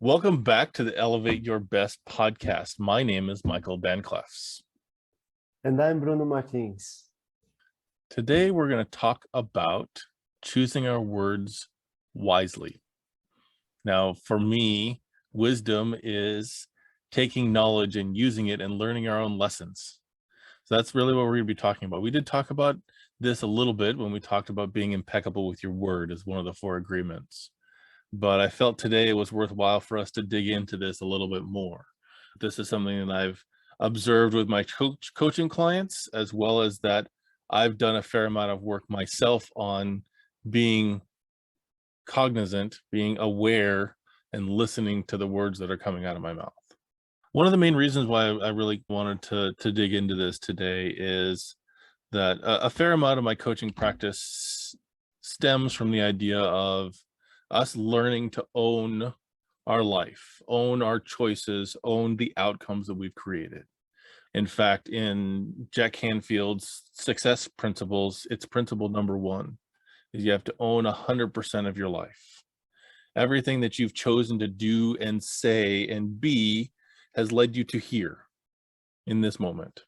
Welcome back to the Elevate Your Best podcast. My name is Michael Van Clefs. And I'm Bruno Martins. Today, we're going to talk about choosing our words wisely. Now, for me, wisdom is taking knowledge and using it and learning our own lessons. So that's really what we're going to be talking about. We did talk about this a little bit when we talked about being impeccable with your word as one of the 4 agreements. But I felt today it was worthwhile for us to dig into this a little bit more. This is something that I've observed with my coaching clients, as well as that I've done a fair amount of work myself on being cognizant, being aware, and listening to the words that are coming out of my mouth. One of the main reasons why I really wanted to dig into this today is that a fair amount of my coaching practice stems from the idea of us learning to own our life, own our choices, own the outcomes that we've created. In fact, in Jack Canfield's success principles, it's principle number 1 is you have to own 100% of your life. Everything that you've chosen to do and say and be has led you to here in this moment.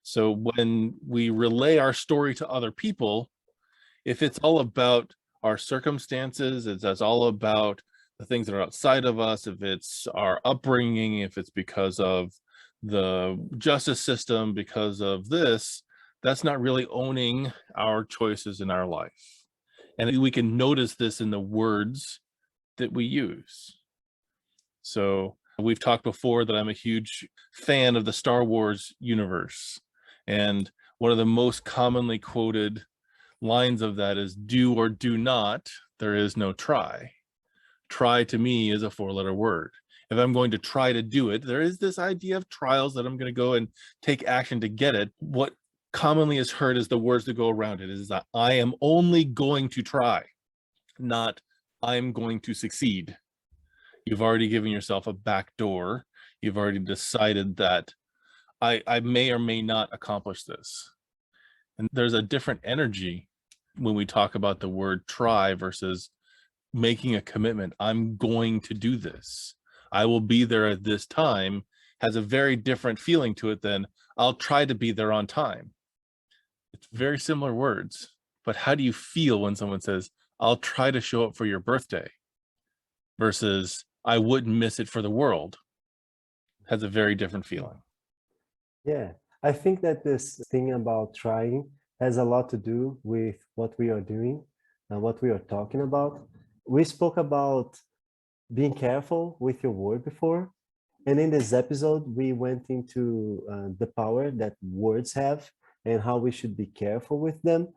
So when we relay our story to other people, if it's all about our circumstances, it's all about the things that are outside of us, if it's our upbringing, if it's because of the justice system, because of this, that's not really owning our choices in our life. And we can notice this in the words that we use. So we've talked before that I'm a huge fan of the Star Wars universe. And one of the most commonly quoted lines of that is do or do not, there is no try. Try to me is a 4-letter word. If I'm going to try to do it, there is this idea of trials that I'm going to go and take action to get it. What commonly is heard is the words that go around it is that I am only going to try, not I'm going to succeed. You've already given yourself a back door. You've already decided that I may or may not accomplish this. And there's a different energy when we talk about the word try versus making a commitment. I'm going to do this. I will be there at this time has a very different feeling to it than I'll try to be there on time. It's very similar words, but how do you feel when someone says, I'll try to show up for your birthday versus I wouldn't miss it for the world? Has a very different feeling. Yeah, I think that this thing about trying has a lot to do with what we are doing and what we are talking about. We spoke about being careful with your word before. And in this episode, we went into the power that words have and how we should be careful with them.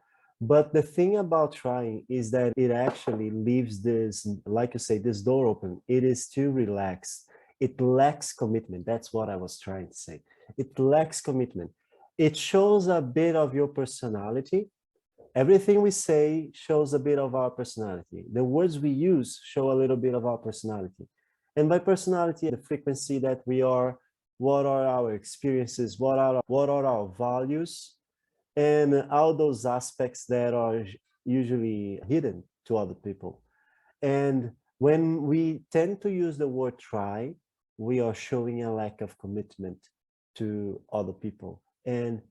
But the thing about trying is that it actually leaves this, like you say, this door open. It is too relaxed. It lacks commitment. That's what I was trying to say. It lacks commitment. It shows a bit of your personality. Everything we say shows a bit of our personality. The words we use show a little bit of our personality. And by personality, the frequency that we are, what are our experiences, what are our values, and all those aspects that are usually hidden to other people. And when we tend to use the word try, we are showing a lack of commitment to other people and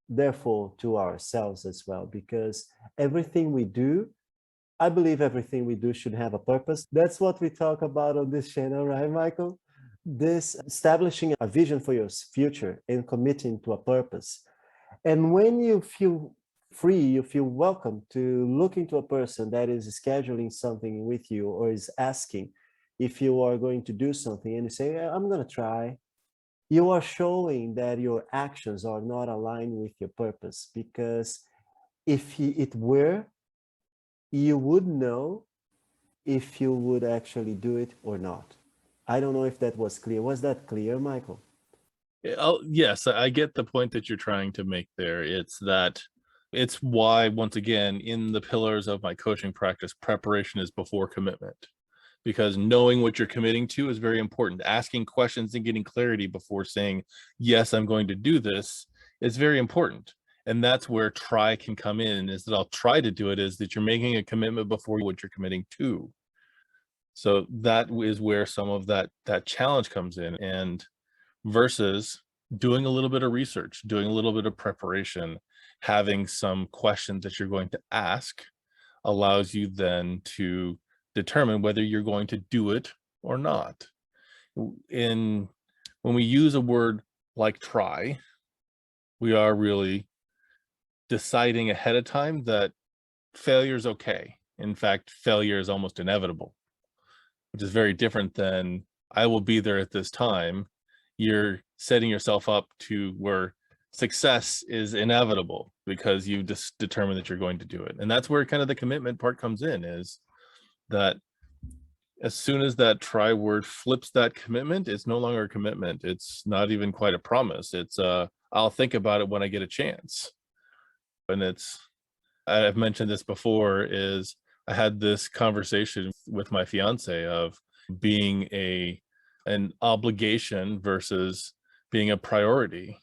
therefore to ourselves as well, because everything we do, I believe everything we do should have a purpose. That's what we talk about on this channel, right, Michael? This establishing a vision for your future and committing to a purpose. And when you feel free, you feel welcome to look into a person that is scheduling something with you or is asking if you are going to do something and you say, I'm going to try. You are showing that your actions are not aligned with your purpose, because if it were, you would know if you would actually do it or not. I don't know if that was clear. Was that clear, Michael? Yes, I get the point that you're trying to make there. It's why, once again, in the pillars of my coaching practice, preparation is before commitment, because knowing what you're committing to is very important. Asking questions and getting clarity before saying, yes, I'm going to do this is very important. And that's where try can come in, is that I'll try to do it, is that you're making a commitment before what you're committing to. So that is where some of that challenge comes in, and versus doing a little bit of research, doing a little bit of preparation, having some questions that you're going to ask allows you then to determine whether you're going to do it or not. In when we use a word like try, we are really deciding ahead of time that failure is okay. In fact, failure is almost inevitable, which is very different than I will be there at this time. You're setting yourself up to where success is inevitable because you just determine that you're going to do it. And that's where kind of the commitment part comes in, is that as soon as that try word flips that commitment, it's no longer a commitment. It's not even quite a promise. It's I'll think about it when I get a chance. And I've mentioned this before, is I had this conversation with my fiance of being an obligation versus being a priority.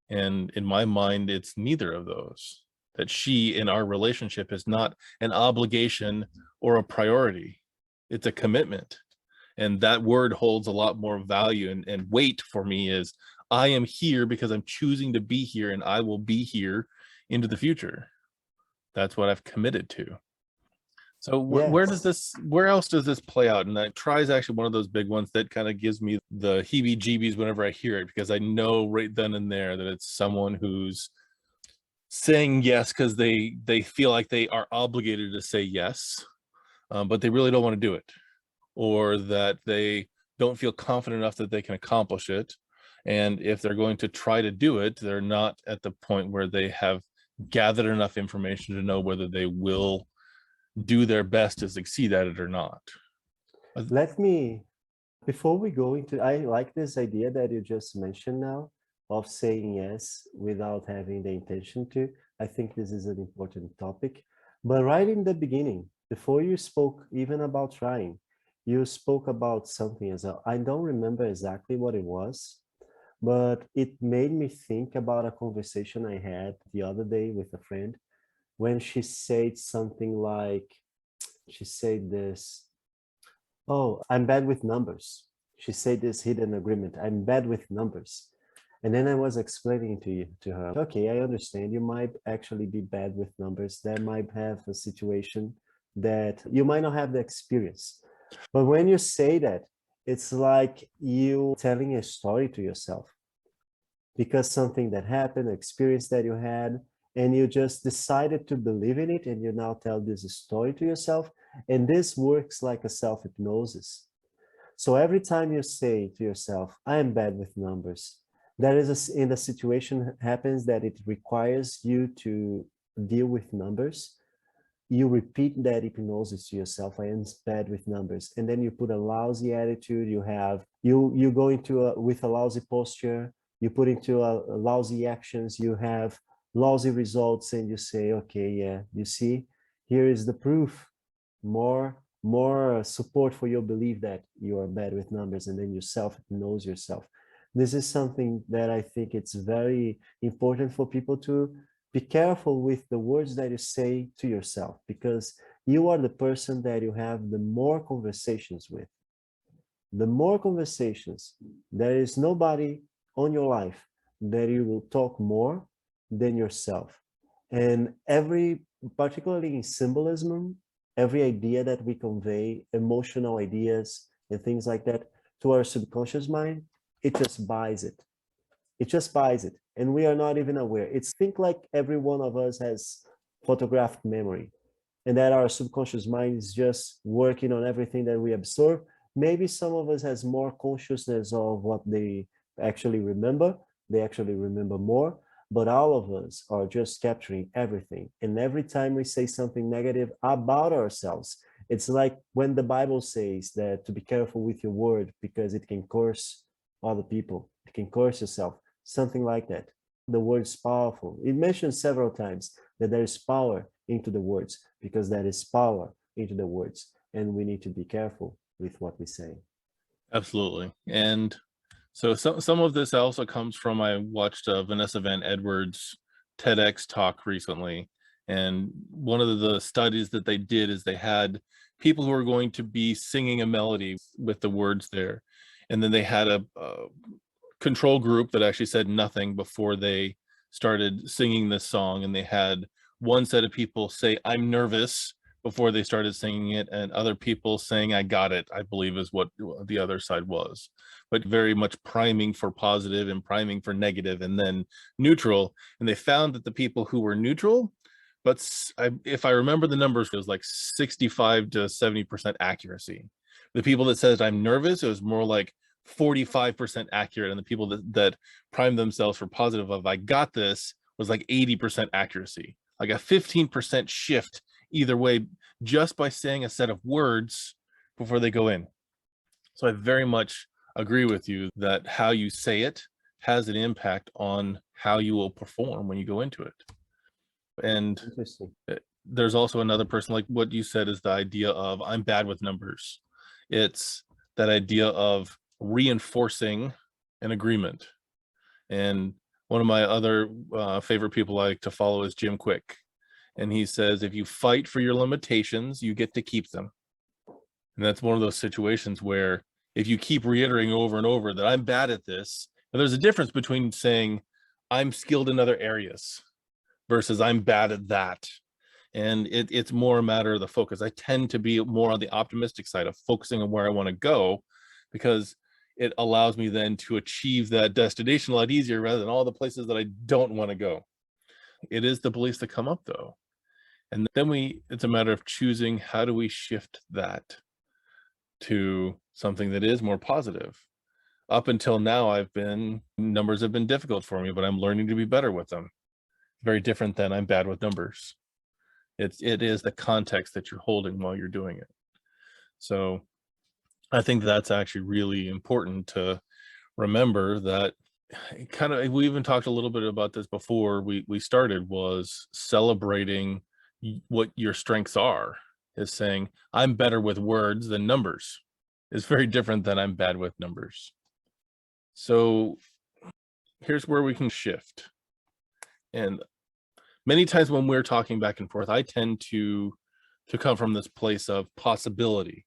And in my mind, it's neither of those. That she in our relationship is not an obligation or a priority. It's a commitment. And that word holds a lot more value and weight for me, is I am here because I'm choosing to be here, and I will be here into the future. That's what I've committed to. So Yes. where else does this play out? And that try is actually one of those big ones that kind of gives me the heebie-jeebies whenever I hear it, because I know right then and there that it's someone who's saying yes because they feel like they are obligated to say yes, but they really don't want to do it, or that they don't feel confident enough that they can accomplish it. And if they're going to try to do it, they're not at the point where they have gathered enough information to know whether they will do their best to succeed at it or not. Let me, before we go into, I like this idea that you just mentioned now of saying yes without having the intention to. I think this is an important topic. But right in the beginning, before you spoke even about trying, you spoke about something as well. I don't remember exactly what it was, but it made me think about a conversation I had the other day with a friend when she said something like, she said this, oh, I'm bad with numbers. She said this hidden agreement, I'm bad with numbers. And then I was explaining to her, okay, I understand you might actually be bad with numbers. That might have a situation that you might not have the experience. But when you say that, it's like you telling a story to yourself, because something that happened, experience that you had, and you just decided to believe in it, and you now tell this story to yourself, and this works like a self-hypnosis. So every time you say to yourself, I am bad with numbers, that is in the situation happens that it requires you to deal with numbers, you repeat that hypnosis to yourself, I am bad with numbers, and then you put a lousy attitude, you go into with a lousy posture, you put into a lousy actions, you have lousy results, and you say, okay, yeah, you see, here is the proof, more support for your belief that you are bad with numbers, and then you self-hypnose yourself. This is something that I think it's very important for people to be careful with the words that you say to yourself, because you are the person that you have the more conversations with. The more conversations, there is nobody on your life that you will talk more than yourself. And particularly in symbolism, every idea that we convey, emotional ideas and things like that to our subconscious mind, it just buys it. It just buys it. And we are not even aware. It's think like every one of us has photographed memory, and that our subconscious mind is just working on everything that we absorb. Maybe some of us has more consciousness of what they actually remember. They actually remember more, but all of us are just capturing everything. And every time we say something negative about ourselves, it's like when the Bible says that to be careful with your word because it can curse other people, it can curse yourself, something like that. The word is powerful. It mentions several times that there is power into the words, because there is power into the words, and we need to be careful with what we say. Absolutely. And so some of this also comes from, I watched Vanessa Van Edwards TEDx talk recently, and one of the studies that they did is they had people who are going to be singing a melody with the words there. And then they had a control group that actually said nothing before they started singing this song. And they had one set of people say, "I'm nervous," before they started singing it, and other people saying, "I got it," I believe is what the other side was. But very much priming for positive and priming for negative and then neutral. And they found that the people who were neutral, but if I remember the numbers, it was like 65 to 70% accuracy. The people that said, "I'm nervous," it was more like 45% accurate. And the people that primed themselves for positive of, "I got this," was like 80% accuracy, like a 15% shift either way, just by saying a set of words before they go in. So I very much agree with you that how you say it has an impact on how you will perform when you go into it. And Interesting. there's also another person, like what you said, is the idea of, "I'm bad with numbers." It's that idea of reinforcing an agreement. And one of my other favorite people I like to follow is Jim Quick. And he says, if you fight for your limitations, you get to keep them. And that's one of those situations where if you keep reiterating over and over that I'm bad at this, and there's a difference between saying I'm skilled in other areas versus I'm bad at that. And it's more a matter of the focus. I tend to be more on the optimistic side of focusing on where I want to go, because it allows me then to achieve that destination a lot easier rather than all the places that I don't want to go. It is the beliefs that come up though. And then it's a matter of choosing, how do we shift that to something that is more positive? Up until now, numbers have been difficult for me, but I'm learning to be better with them. Very different than I'm bad with numbers. It is the context that you're holding while you're doing it. So I think that's actually really important to remember. That kind of, we even talked a little bit about this before we started, was celebrating what your strengths are. Is saying I'm better with words than numbers is very different than I'm bad with numbers. So here's where we can shift. And many times when we're talking back and forth, I tend to come from this place of possibility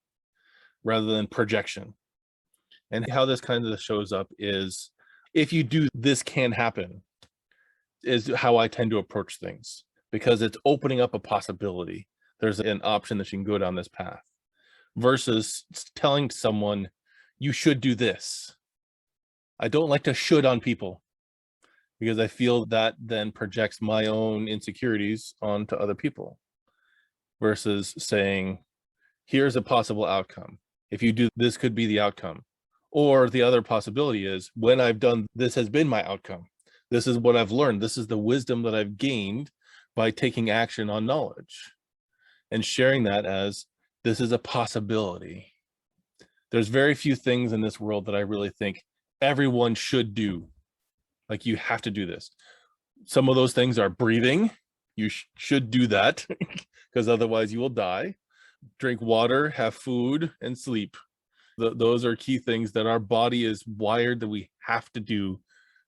rather than projection. And how this kind of shows up is, if you do this can happen, is how I tend to approach things, because it's opening up a possibility. There's an option that you can go down this path, versus telling someone you should do this. I don't like to should on people, because I feel that then projects my own insecurities onto other people, versus saying, here's a possible outcome. If you do this, could be the outcome. Or the other possibility is, when I've done this has been my outcome. This is what I've learned. This is the wisdom that I've gained by taking action on knowledge, and sharing that as, this is a possibility. There's very few things in this world that I really think everyone should do. Like, you have to do this. Some of those things are breathing. You should do that because otherwise you will die. Drink water, have food, and sleep. Those are key things that our body is wired that we have to do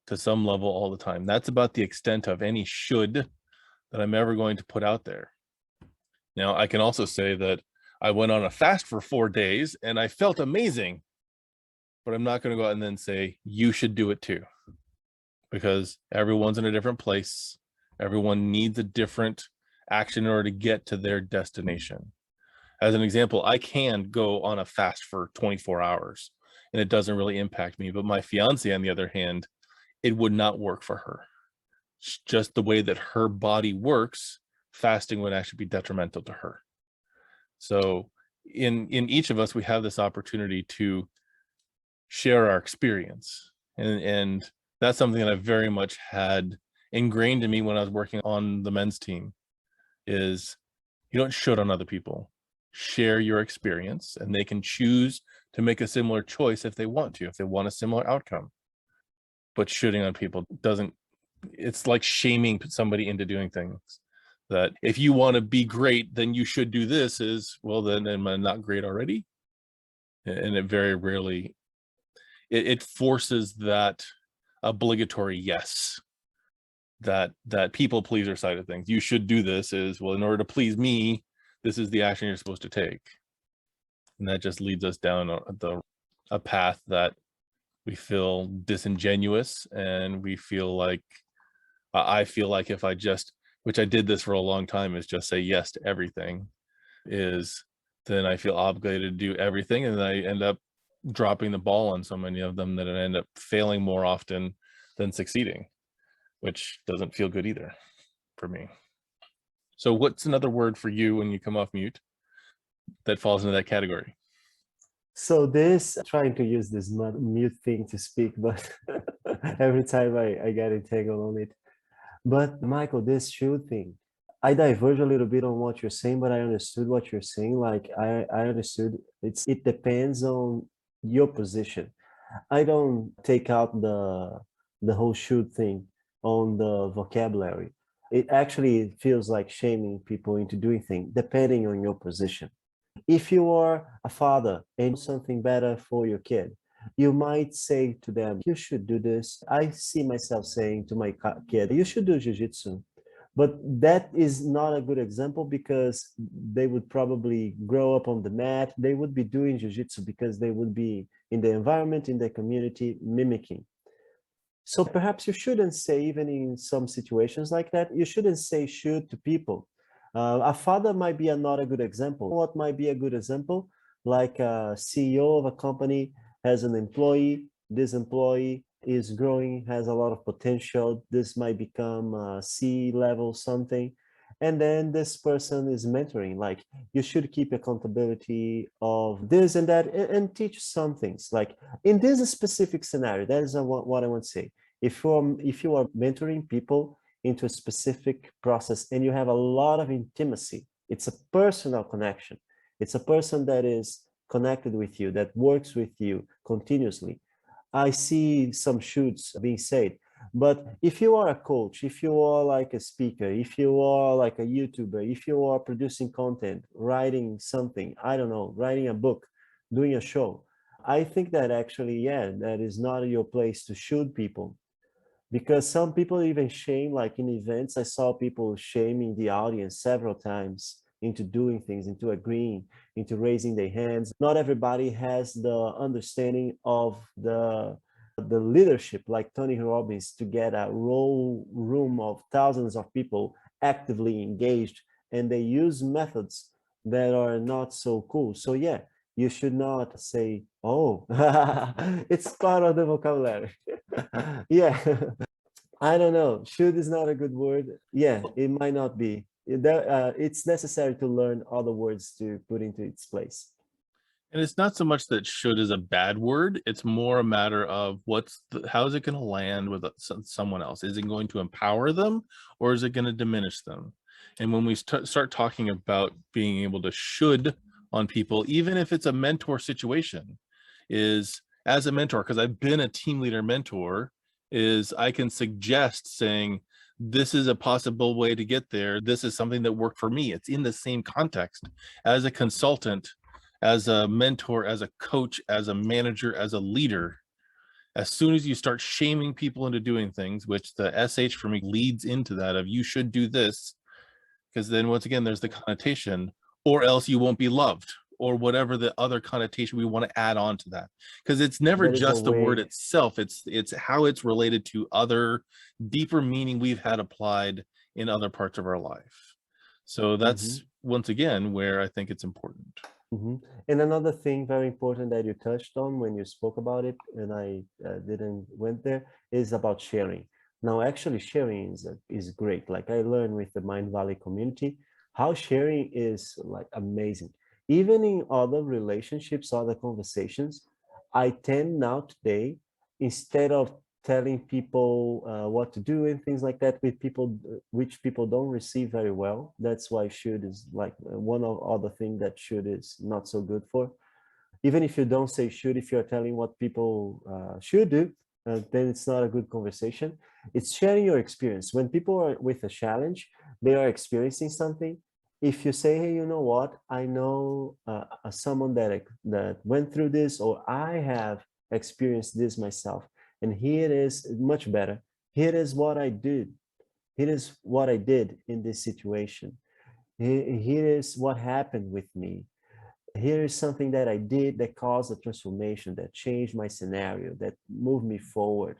to some level all the time. That's about the extent of any should that I'm ever going to put out there. Now, I can also say that I went on a fast for 4 days and I felt amazing, but I'm not going to go out and then say, you should do it too, because everyone's in a different place. Everyone needs a different action in order to get to their destination. As an example, I can go on a fast for 24 hours and it doesn't really impact me. But my fiance, on the other hand, it would not work for her. Just the way that her body works, fasting would actually be detrimental to her. So in each of us, we have this opportunity to share our experience. And that's something that I very much had ingrained in me when I was working on the men's team, is you don't should on other people. Share your experience, and they can choose to make a similar choice if they want to, if they want a similar outcome. But shooting on people doesn't, it's like shaming somebody into doing things. That if you want to be great, then you should do this, is, well, then am I not great already? And it very rarely, it forces that obligatory yes, that people pleaser side of things. You should do this is, well, in order to please me, this is the action you're supposed to take. And that just leads us down a path that we feel disingenuous, and we feel like, I feel like if I just, which I did this for a long time, is just say yes to everything, is then I feel obligated to do everything, and then I end up dropping the ball on so many of them that I end up failing more often than succeeding, which doesn't feel good either for me. So what's another word for you when you come off mute that falls into that category? So this, trying to use this mute thing to speak, but every time I get entangled on it. But Michael, this should thing, I diverge a little bit on what you're saying, but I understood what you're saying. Like I understood it depends on your position. I don't take out the whole should thing on the vocabulary. It actually feels like shaming people into doing things depending on your position. If you are a father and something better for your kid, you might say to them, you should do this. I see myself saying to my kid, you should do jiu-jitsu. But that is not a good example because they would probably grow up on the mat. They would be doing jiu-jitsu because they would be in the environment, in the community, mimicking. So perhaps you shouldn't say, even in some situations like that, you shouldn't say should to people. A father might be not a good example. What might be a good example? Like a CEO of a company has an employee. This employee is growing, has a lot of potential. This might become a C-level something. And then this person is mentoring, like you should keep accountability of this and that, and teach some things. Like in this specific scenario, that is what I want to say. If you are mentoring people into a specific process and you have a lot of intimacy, it's a personal connection. It's a person that is connected with you, that works with you continuously. I see some shoots being said. But if you are a coach, if you are like a speaker, if you are like a YouTuber, if you are producing content, writing something, I don't know, writing a book, doing a show, I think that actually, yeah, that is not your place to shoot people. Because some people even shame, like in events, I saw people shaming the audience several times into doing things, into agreeing, into raising their hands. Not everybody has the understanding of the leadership, like Tony Robbins, to get a room of thousands of people actively engaged, and they use methods that are not so cool. So yeah, you should not say, oh, it's part of the vocabulary. Yeah. I don't know. Should is not a good word. Yeah, it might not be. It's necessary to learn other words to put into its place. And it's not so much that should is a bad word. It's more a matter of how is it going to land with someone else? Is it going to empower them, or is it going to diminish them? And when we start talking about being able to should on people, even if it's a mentor situation, is as a mentor, because I've been a team leader mentor, is I can suggest saying, this is a possible way to get there. This is something that worked for me. It's in the same context. As a consultant, as a mentor, as a coach, as a manager, as a leader, as soon as you start shaming people into doing things, which the SH for me leads into that of you should do this, because then once again, there's the connotation, or else you won't be loved, or whatever the other connotation we want to add on to that. Because it's never There is a just the word way. itself, it's how it's related to other deeper meaning we've had applied in other parts of our life. So that's once again where I think it's important. And another thing very important that you touched on when you spoke about it, and I didn't went there, is about sharing. Now, actually, sharing is great. Like I learned with the Mind Valley community, how sharing is like amazing. Even in other relationships, other conversations, I tend now today, instead of telling people what to do and things like that with people which people don't receive very well. That's why should is like one of other thing that should is not so good for. Even if you don't say should, if you're telling what people should do, then it's not a good conversation. It's sharing your experience. When people are with a challenge, they are experiencing something. If you say, hey, you know what, I know someone that went through this, or I have experienced this myself, and here it is much better. Here is what I did. Here is what I did in this situation. Here is what happened with me. Here is something that I did that caused a transformation, that changed my scenario, that moved me forward,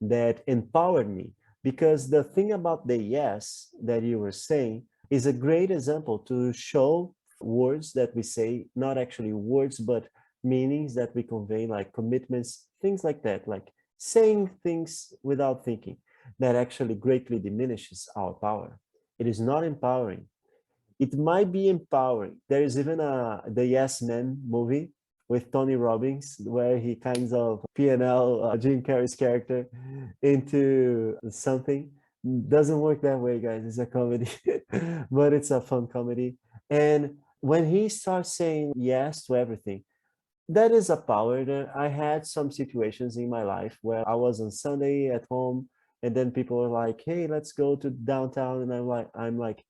that empowered me. Because the thing about the yes that you were saying is a great example to show words that we say, not actually words, but meanings that we convey, like commitments, things like that, like saying things without thinking, that actually greatly diminishes our power. It is not empowering. It might be empowering. There is even the Yes Men movie with Tony Robbins, where he kinds of PNL Jim Carrey's character into something. Doesn't work that way, guys. It's a comedy, but it's a fun comedy. And when he starts saying yes to everything, that is a power. That I had some situations in my life where I was on Sunday at home, and then people were like, "Hey, let's go to downtown," and I'm like,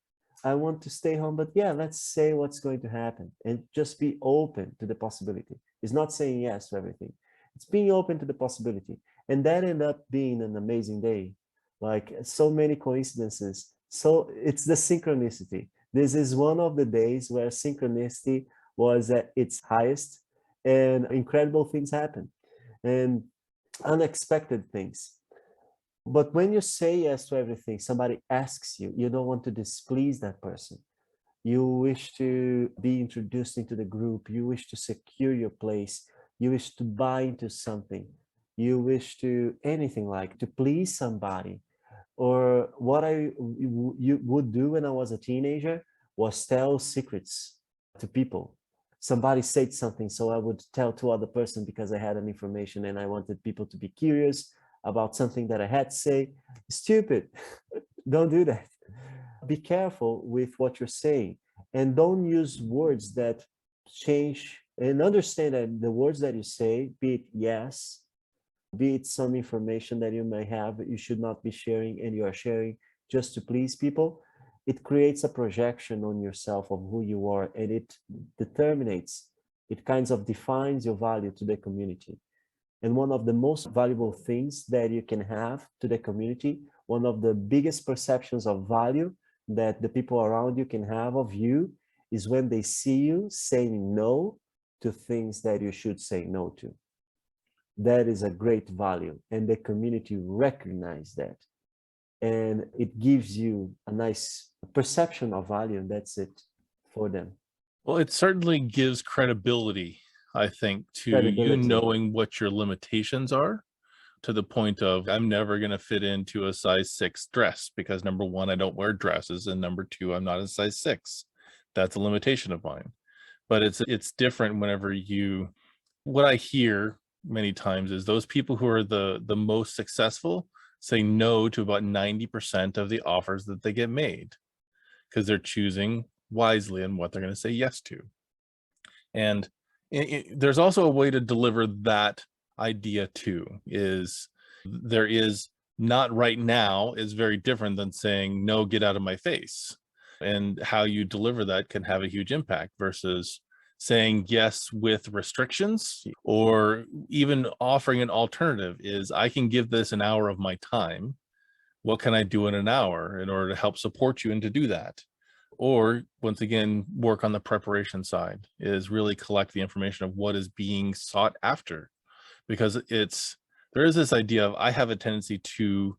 I want to stay home, but yeah, let's say what's going to happen and just be open to the possibility. It's not saying yes to everything. It's being open to the possibility. And that ended up being an amazing day. Like so many coincidences. So it's the synchronicity. This is one of the days where synchronicity was at its highest and incredible things happen and unexpected things. But when you say yes to everything, somebody asks you, you don't want to displease that person. You wish to be introduced into the group. You wish to secure your place. You wish to buy into something. You wish to anything, like to please somebody. Or what you would do when I was a teenager was tell secrets to people. Somebody said something, so I would tell to other person because I had an information and I wanted people to be curious about something that I had to say. Stupid. Don't do that. Be careful with what you're saying and don't use words that change, and understand that the words that you say, be it yes, be it some information that you may have that you should not be sharing and you are sharing just to please people, it creates a projection on yourself of who you are, and it kinds of defines your value to the community. And one of the most valuable things that you can have to the community, one of the biggest perceptions of value that the people around you can have of you, is when they see you saying no to things that you should say no to. That is a great value, and the community recognize that, and it gives you a nice perception of value, and that's it for them. Well, it certainly gives credibility, I think, to you Credibility. knowing what your limitations are, to the point of I'm never going to fit into a size 6 dress because number 1, I don't wear dresses, and number 2, I'm not a size 6. That's a limitation of mine. But it's different whenever you, what I hear many times is those people who are the most successful say no to about 90% of the offers that they get made, because they're choosing wisely in what they're going to say yes to. And there's also a way to deliver that idea too, is there is not right now is very different than saying no, get out of my face. And how you deliver that can have a huge impact versus saying yes with restrictions, or even offering an alternative is I can give this an hour of my time. What can I do in an hour in order to help support you and to do that? Or once again, work on the preparation side, is really collect the information of what is being sought after, because there is this idea of I have a tendency to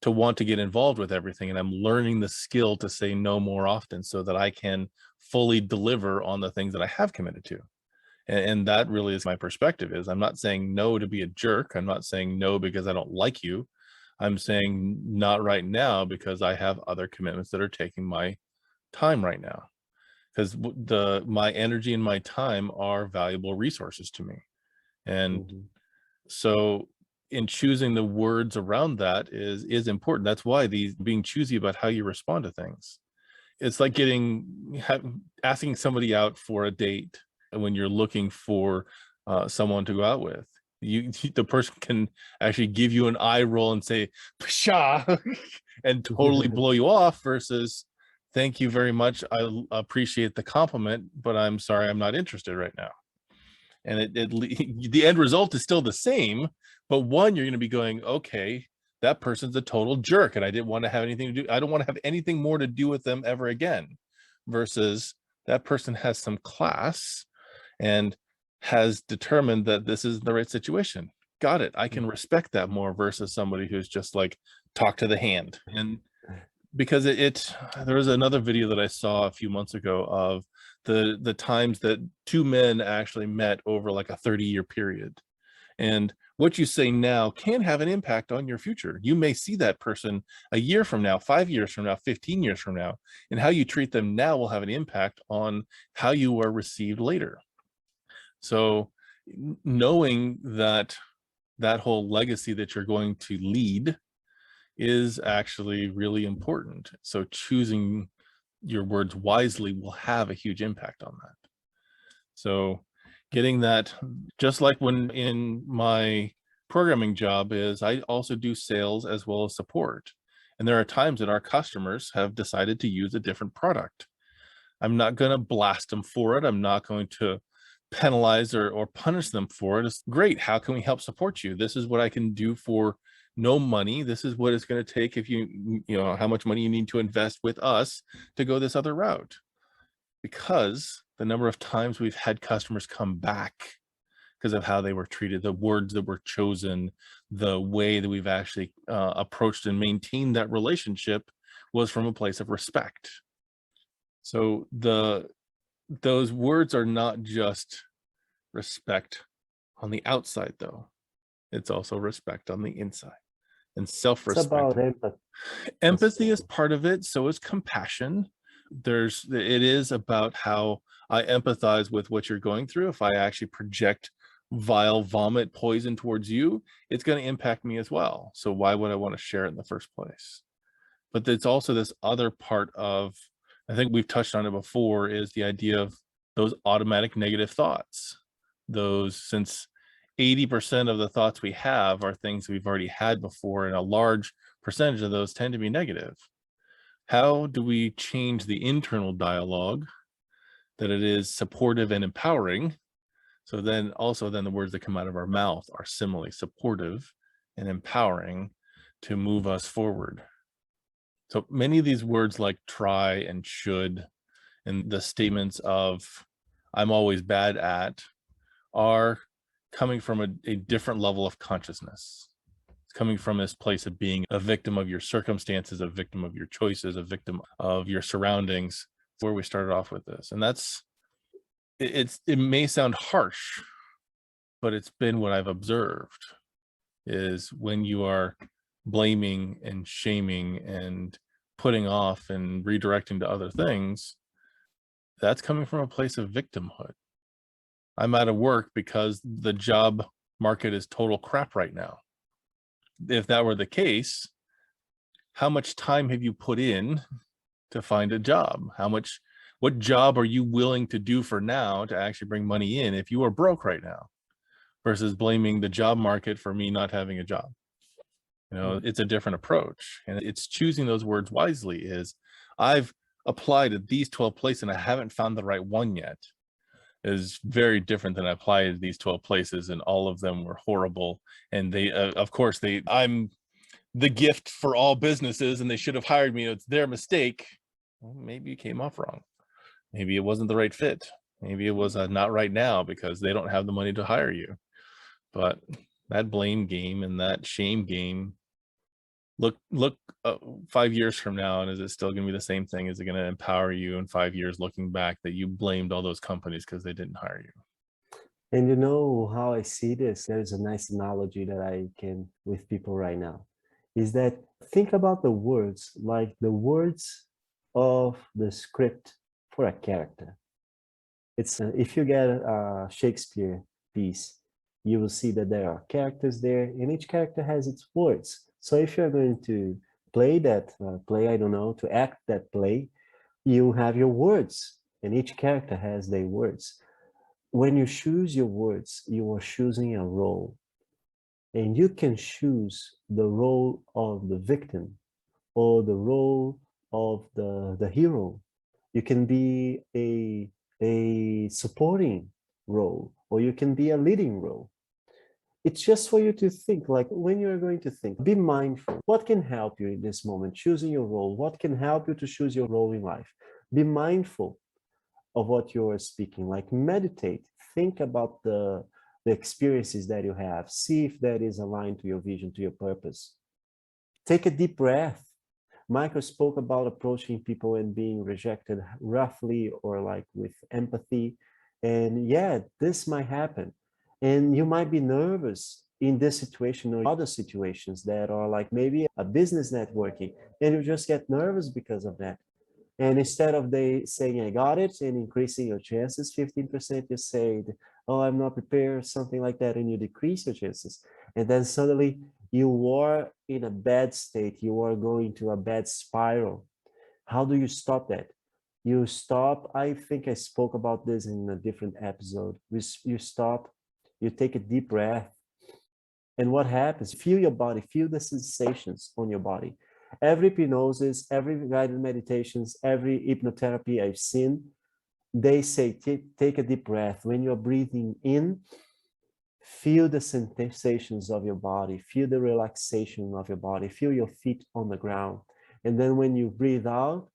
want to get involved with everything, and I'm learning the skill to say no more often so that I can fully deliver on the things that I have committed to. And that really is my perspective, is I'm not saying no to be a jerk. I'm not saying no because I don't like you. I'm saying not right now because I have other commitments that are taking my time right now, because my energy and my time are valuable resources to me. And Mhm. so in choosing the words around that is important. That's why these being choosy about how you respond to things. It's like asking somebody out for a date, and when you're looking for someone to go out with, the person can actually give you an eye roll and say pshaw and totally blow you off, versus thank you very much, I appreciate the compliment, but I'm sorry, I'm not interested right now. And the end result is still the same, but one, you're going to be going, okay, that person's a total jerk and I didn't want to have anything to do, I don't want to have anything more to do with them ever again, versus that person has some class, and has determined that this is the right situation. Got it. I can respect that more versus somebody who's just like talk to the hand. And because there was another video that I saw a few months ago of the times that two men actually met over like a 30-year period. And what you say now can have an impact on your future. You may see that person a year from now, 5 years from now, 15 years from now, and how you treat them now will have an impact on how you are received later. So knowing that that whole legacy that you're going to lead is actually really important. So choosing your words wisely will have a huge impact on that. So getting that, just like when in my programming job is, I also do sales as well as support. And there are times that our customers have decided to use a different product. I'm not going to blast them for it. I'm not going to penalize or punish them for it. It's great. How can we help support you? This is what I can do for no money. This is what it's going to take if you know, how much money you need to invest with us to go this other route. Because the number of times we've had customers come back because of how they were treated, the words that were chosen, the way that we've actually approached and maintained that relationship was from a place of respect. So those words are not just respect on the outside, though. It's also respect on the inside and It's self-respect. about empathy. Empathy is part of it. So is compassion. It is about how I empathize with what you're going through. If I actually project vile vomit poison towards you, it's going to impact me as well. So why would I want to share it in the first place? But it's also this other part of, I think we've touched on it before, is the idea of those automatic negative thoughts. Those, since 80% of the thoughts we have are things we've already had before, and a large percentage of those tend to be negative. How do we change the internal dialogue that it is supportive and empowering? So then also then the words that come out of our mouth are similarly supportive and empowering to move us forward. So many of these words like try and should and the statements of I'm always bad at are coming from a different level of consciousness. It's coming from this place of being a victim of your circumstances, a victim of your choices, a victim of your surroundings, where we started off with this. And it may sound harsh, but it's been what I've observed is when you are blaming and shaming and putting off and redirecting to other things, that's coming from a place of victimhood. I'm out of work because the job market is total crap right now. If that were the case, how much time have you put in to find a job? What job are you willing to do for now to actually bring money in if you are broke right now, versus blaming the job market for me not having a job? You know, it's a different approach, and it's choosing those words wisely. Is I've applied at these 12 places and I haven't found the right one yet, is very different than I applied at these 12 places and all of them were horrible. And they, of course, I'm the gift for all businesses and they should have hired me. It's their mistake. Well, maybe you came off wrong. Maybe it wasn't the right fit. Maybe it was not right now because they don't have the money to hire you. But that blame game and that shame game, look 5 years from now, and is it still going to be the same thing? Is it going to empower you in 5 years looking back that you blamed all those companies because they didn't hire you? And you know how I see this? There's a nice analogy that I can with people right now, is that think about the words like the words of the script for a character. It's if you get a Shakespeare piece, you will see that there are characters there and each character has its words. So if you're going to play that play, I don't know, to act that play, you have your words and each character has their words. When you choose your words, you are choosing a role, and you can choose the role of the victim or the role of the hero. You can be a supporting role, or you can be a leading role. It's just for you to think, like when you're going to think, be mindful. What can help you in this moment, choosing your role? What can help you to choose your role in life? Be mindful of what you're speaking, like meditate, think about the experiences that you have. See if that is aligned to your vision, to your purpose. Take a deep breath. Michael spoke about approaching people and being rejected roughly or like with empathy. And yeah, this might happen. And you might be nervous in this situation or other situations that are like maybe a business networking, and you just get nervous because of that. And instead of they saying, I got it, and increasing your chances 15%, you say, oh, I'm not prepared, something like that, and you decrease your chances. And then suddenly you are in a bad state, you are going to a bad spiral. How do you stop that? You stop, I think I spoke about this in a different episode. You stop, you take a deep breath, and what happens? Feel your body, feel the sensations on your body. Every hypnosis, every guided meditations, every hypnotherapy I've seen, they say, take a deep breath. When you're breathing in, feel the sensations of your body, feel the relaxation of your body, feel your feet on the ground. And then when you breathe out,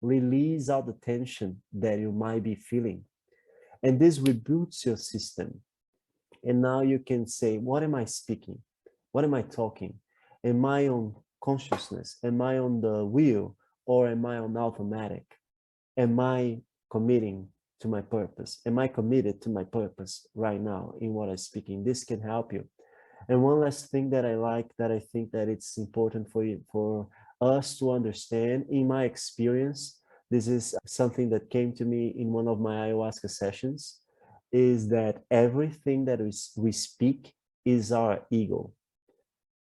release all the tension that you might be feeling. And this reboots your system. And now you can say, what am I speaking? What am I talking? Am I on consciousness? Am I on the wheel, or am I on automatic? Am I committing to my purpose? Am I committed to my purpose right now in what I'm speaking? This can help you. And one last thing that I like, that I think that it's important for you, for us to understand, in my experience, this is something that came to me in one of my ayahuasca sessions, is that everything that we speak is our ego.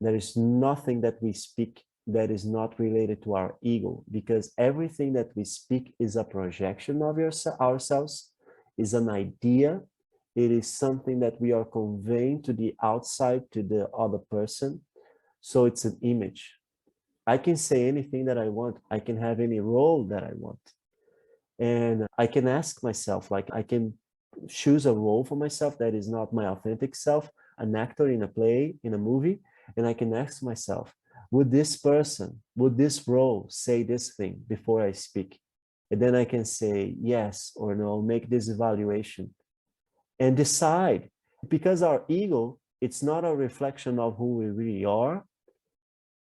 There is nothing that we speak that is not related to our ego, because everything that we speak is a projection of ourselves, is an idea. It is something that we are conveying to the outside, to the other person. So it's an image. I can say anything that I want. I can have any role that I want. And I can ask myself, like, I can choose a role for myself that is not my authentic self, an actor in a play, in a movie, and I can ask myself, would this person, would this role say this thing before I speak? And then I can say yes or no, make this evaluation and decide. Because our ego, it's not a reflection of who we really are.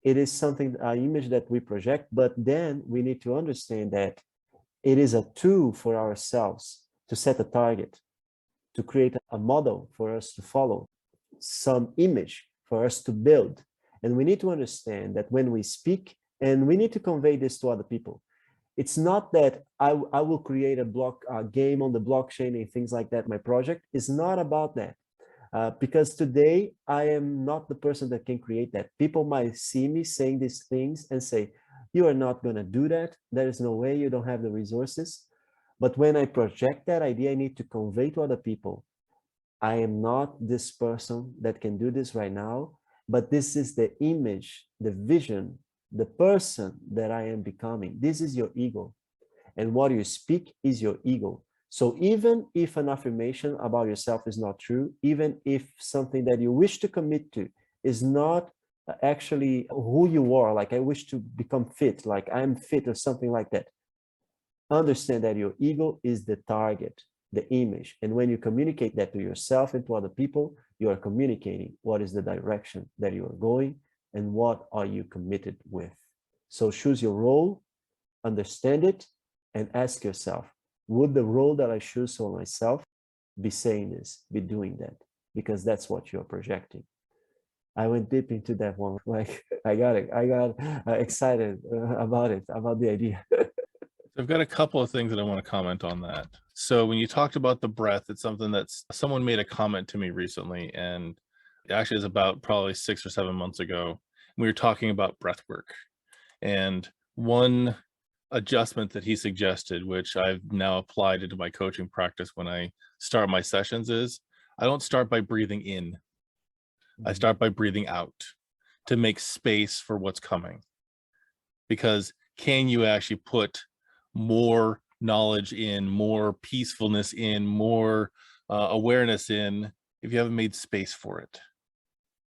It is something, an image that we project, but then we need to understand that it is a tool for ourselves to set a target, to create a model for us to follow, some image for us to build. And we need to understand that when we speak, and we need to convey this to other people, it's not that I will create a game on the blockchain and things like that. My project is not about that. Because today I am not the person that can create that. People might see me saying these things and say, you are not going to do that. There is no way, you don't have the resources. But when I project that idea, I need to convey to other people, I am not this person that can do this right now, but this is the image, the vision, the person that I am becoming. This is your ego. And what you speak is your ego. So even if an affirmation about yourself is not true, even if something that you wish to commit to is not actually who you are, like I wish to become fit, like I'm fit or something like that, understand that your ego is the target, the image. And when you communicate that to yourself and to other people, you are communicating what is the direction that you are going and what are you committed with. So choose your role, understand it, and ask yourself, would the role that I choose for myself be saying this, be doing that? Because that's what you're projecting. I went deep into that one. Like I got excited about it, about the idea. I've got a couple of things that I want to comment on that. So when you talked about the breath, it's something that's someone made a comment to me recently, and it actually is about probably 6 or 7 months ago. We were talking about breath work, and one adjustment that he suggested, which I've now applied into my coaching practice when I start my sessions, is I don't start by breathing in. I start by breathing out to make space for what's coming. Because can you actually put more knowledge in, more peacefulness in, more awareness in, if you haven't made space for it?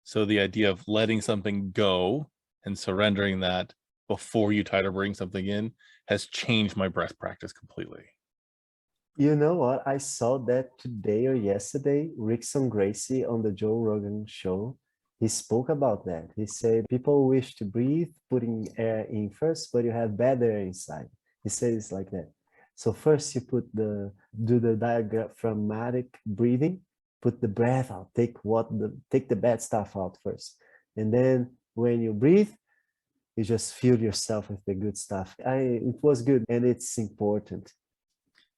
So the idea of letting something go and surrendering that before you try to bring something in has changed my breath practice completely. You know what? I saw that today or yesterday, Rickson Gracie on the Joe Rogan show. He spoke about that. He said people wish to breathe, putting air in first, but you have bad air inside. He said it's like that. So first you do the diaphragmatic breathing, put the breath out, take the bad stuff out first. And then when you breathe, you just fill yourself with the good stuff. It was good and it's important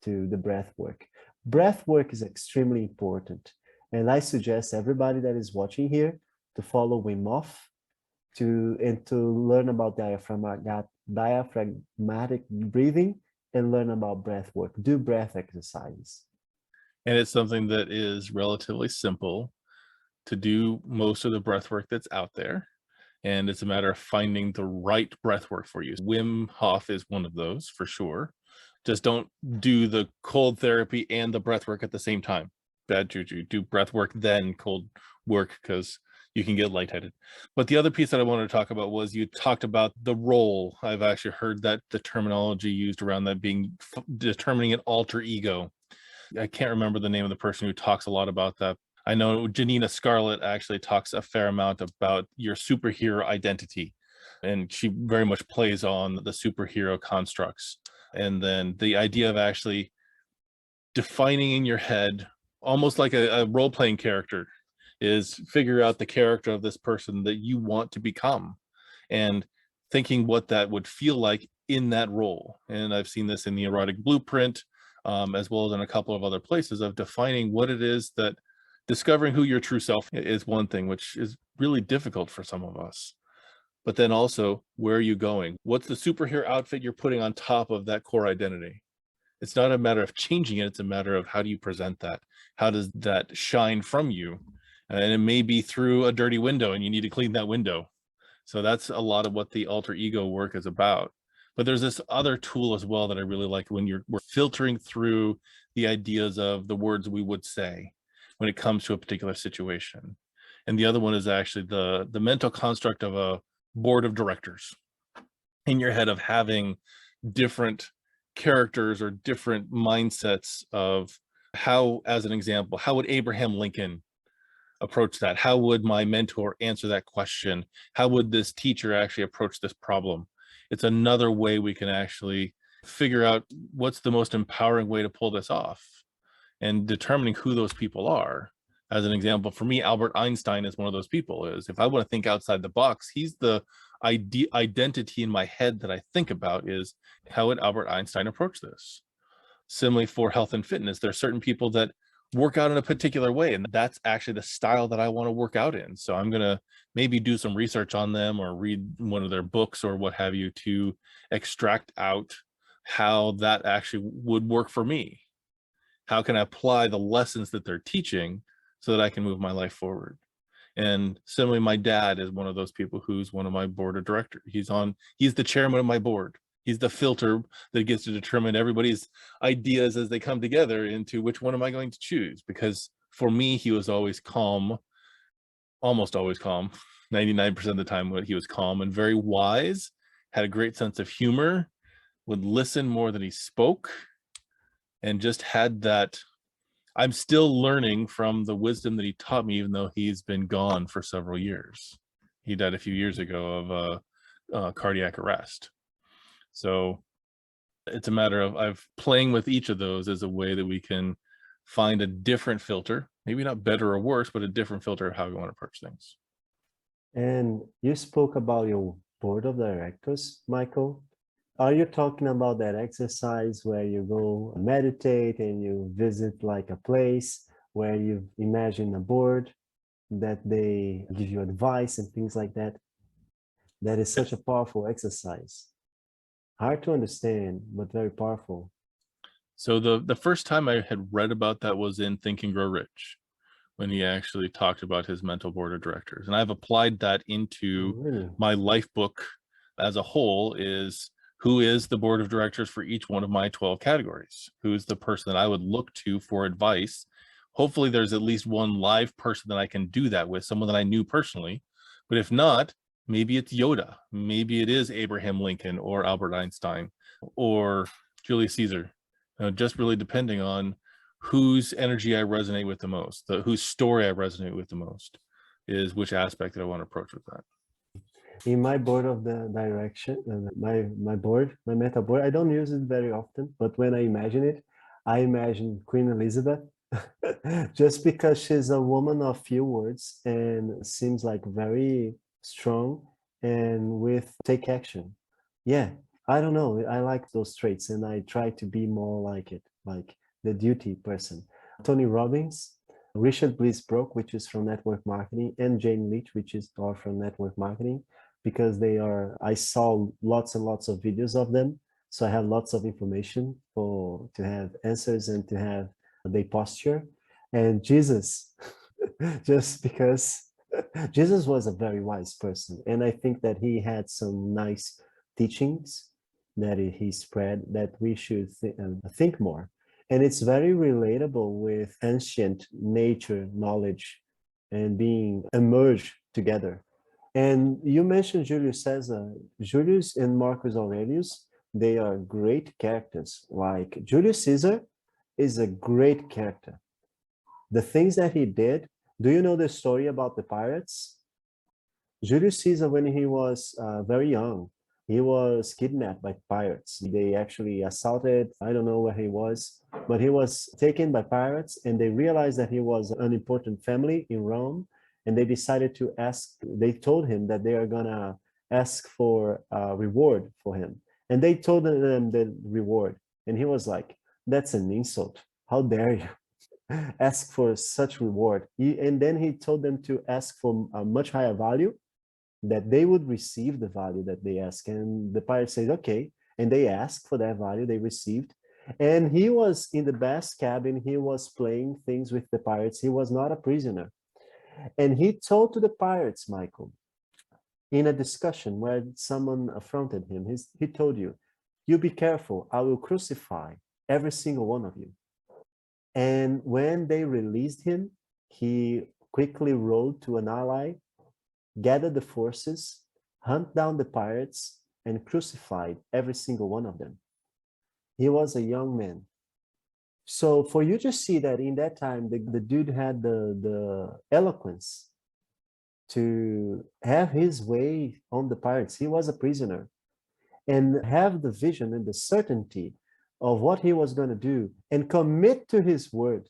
to the breath work. Breath work is extremely important. And I suggest everybody that is watching here to follow Wim Hof to learn about diaphragmatic breathing and learn about breath work. Do breath exercises. And it's something that is relatively simple to do most of the breath work that's out there. And it's a matter of finding the right breath work for you. Wim Hof is one of those for sure. Just don't do the cold therapy and the breath work at the same time. Bad juju. Do breath work, then cold work, because you can get lightheaded. But the other piece that I wanted to talk about was you talked about the role. I've actually heard that the terminology used around that being determining an alter ego. I can't remember the name of the person who talks a lot about that. I know Janina Scarlett actually talks a fair amount about your superhero identity, and she very much plays on the superhero constructs. And then the idea of actually defining in your head, almost like a role-playing character, is figure out the character of this person that you want to become and thinking what that would feel like in that role. And I've seen this in the Erotic Blueprint, as well as in a couple of other places, of defining what it is that discovering who your true self is one thing, which is really difficult for some of us. But then also, where are you going? What's the superhero outfit you're putting on top of that core identity? It's not a matter of changing it. It's a matter of how do you present that? How does that shine from you? And it may be through a dirty window and you need to clean that window. So that's a lot of what the alter ego work is about. But there's this other tool as well that I really like when we're filtering through the ideas of the words we would say when it comes to a particular situation. And the other one is actually the mental construct of a board of directors in your head, of having different characters or different mindsets of how, as an example, how would Abraham Lincoln approach that? How would my mentor answer that question? How would this teacher actually approach this problem? It's another way we can actually figure out what's the most empowering way to pull this off, and determining who those people are. As an example, for me, Albert Einstein is one of those people. Is if I want to think outside the box, he's the identity in my head that I think about, is how would Albert Einstein approach this? Similarly, for health and fitness, there are certain people that work out in a particular way, and that's actually the style that I want to work out in. So I'm going to maybe do some research on them or read one of their books or what have you to extract out how that actually would work for me. How can I apply the lessons that they're teaching so that I can move my life forward? And similarly, my dad is one of those people who's one of my board of directors. He's the chairman of my board. He's the filter that gets to determine everybody's ideas as they come together into which one am I going to choose? Because for me, he was always calm, almost always calm, 99% of the time he was calm and very wise, had a great sense of humor, would listen more than he spoke, and just had that. I'm still learning from the wisdom that he taught me, even though he's been gone for several years. He died a few years ago of cardiac arrest. So it's a matter of I've playing with each of those as a way that we can find a different filter, maybe not better or worse, but a different filter of how we want to approach things. And you spoke about your board of directors, Michael. Are you talking about that exercise where you go meditate and you visit like a place where you imagine a board that they give you advice and things like that? That is such a powerful exercise. Hard to understand, but very powerful. So the first time I had read about that was in Think and Grow Rich, when he actually talked about his mental board of directors. And I've applied that into Really? my life book as a whole. Is who is the board of directors for each one of my 12 categories? Who's the person that I would look to for advice? Hopefully there's at least one live person that I can do that with, someone that I knew personally. But if not, maybe it's Yoda. Maybe it is Abraham Lincoln or Albert Einstein or Julius Caesar. just really depending on whose energy I resonate with the most, whose story I resonate with the most is which aspect that I want to approach with that. In my board of the direction, my meta board, I don't use it very often, but when I imagine it, I imagine Queen Elizabeth, just because she's a woman of few words and seems like very strong and with take action. Yeah, I don't know. I like those traits and I try to be more like it, like the duty person. Tony Robbins, Richard Bliss Broke, which is from network marketing, and Jane Leach, which is all from network marketing, because I saw lots and lots of videos of them. So I have lots of information to have answers and to have their posture. And Jesus, just because Jesus was a very wise person. And I think that he had some nice teachings that he spread that we should think more. And it's very relatable with ancient nature knowledge and being emerged together. And you mentioned Julius Caesar. Julius and Marcus Aurelius, they are great characters. Like Julius Caesar is a great character. The things that he did, do you know the story about the pirates? Julius Caesar, when he was very young, he was kidnapped by pirates. They actually assaulted, I don't know where he was, but he was taken by pirates and they realized that he was an important family in Rome. And they decided to they told him that they are gonna ask for a reward for him. And they told them the reward. And he was like, that's an insult. How dare you ask for such reward? And then he told them to ask for a much higher value, that they would receive the value that they ask. And the pirate said, okay. And they asked for that value, they received. And he was in the best cabin. He was playing things with the pirates. He was not a prisoner. And he told to the pirates, Michael, in a discussion where someone affronted him, he told you be careful, I will crucify every single one of you. And when they released him, he quickly rode to an ally, gathered the forces, hunt down the pirates, and crucified every single one of them. He was a young man. So for you to see that in that time, the dude had the eloquence to have his way on the pirates. He was a prisoner and have the vision and the certainty of what he was going to do and commit to his word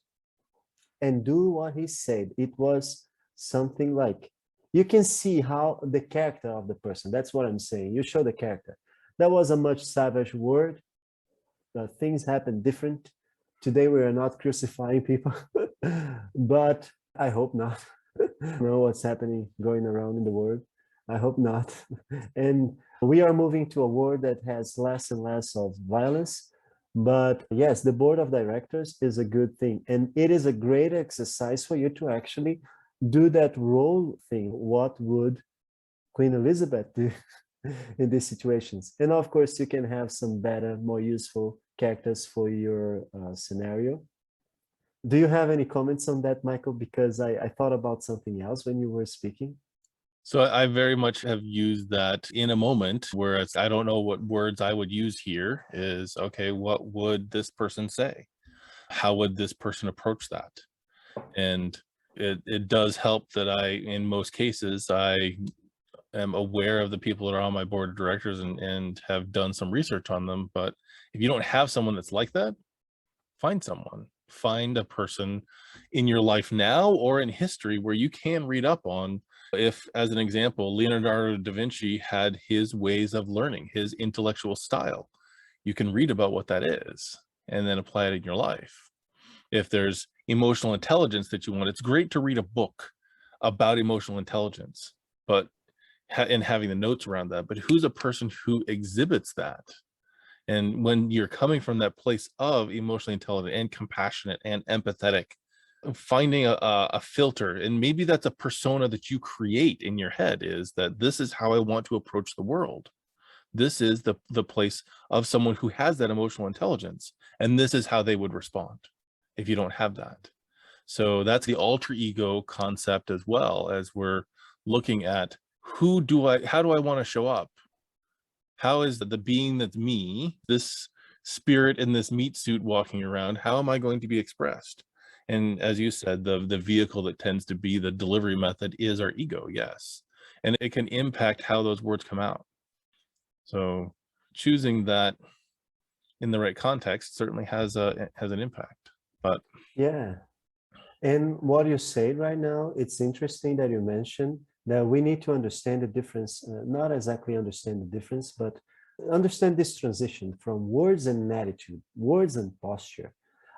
and do what he said. It was something like, you can see how the character of the person, that's what I'm saying. You show the character. That was a much savage word. Things happen different. Today we are not crucifying people, but I hope not. Know what's happening going around in the world. I hope not. And we are moving to a world that has less and less of violence. But yes, the board of directors is a good thing. And it is a great exercise for you to actually do that role thing. What would Queen Elizabeth do in these situations? And of course, you can have some better, more useful characters for your scenario. Do you have any comments on that, Michael? Because I thought about something else when you were speaking. So I very much have used that in a moment, whereas I don't know what words I would use here is, okay, what would this person say? How would this person approach that? And it does help that in most cases, I am aware of the people that are on my board of directors and have done some research on them. But if you don't have someone that's like that, find someone. Find a person in your life now or in history where you can read up on. If, as an example, Leonardo da Vinci had his ways of learning, his intellectual style, you can read about what that is and then apply it in your life. If there's emotional intelligence that you want, it's great to read a book about emotional intelligence, but and having the notes around that, but who's a person who exhibits that? And when you're coming from that place of emotionally intelligent and compassionate and empathetic, finding a filter, and maybe that's a persona that you create in your head, is that this is how I want to approach the world. This is the place of someone who has that emotional intelligence, and this is how they would respond if you don't have that. So that's the alter ego concept, as well as we're looking at how do I want to show up? How is the being that's me, this spirit in this meat suit walking around, how am I going to be expressed? And as you said, the vehicle that tends to be the delivery method is our ego, yes. And it can impact how those words come out. So choosing that in the right context certainly has an impact. But Yeah. And what you said right now, it's interesting that you mentioned that we need to understand the difference, not exactly understand the difference, but understand this transition from words and attitude, words and posture.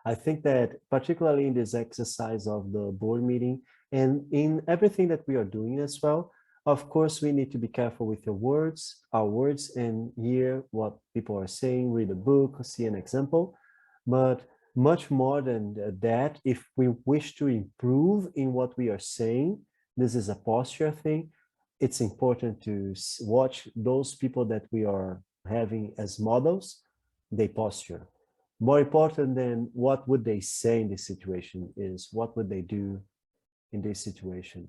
I think that particularly in this exercise of the board meeting and in everything that we are doing as well, of course, we need to be careful with the words, our words, and hear what people are saying, read a book, see an example. But much more than that, if we wish to improve in what we are saying, this is a posture thing. It's important to watch those people that we are having as models, they posture. More important than what would they say in this situation is what would they do in this situation?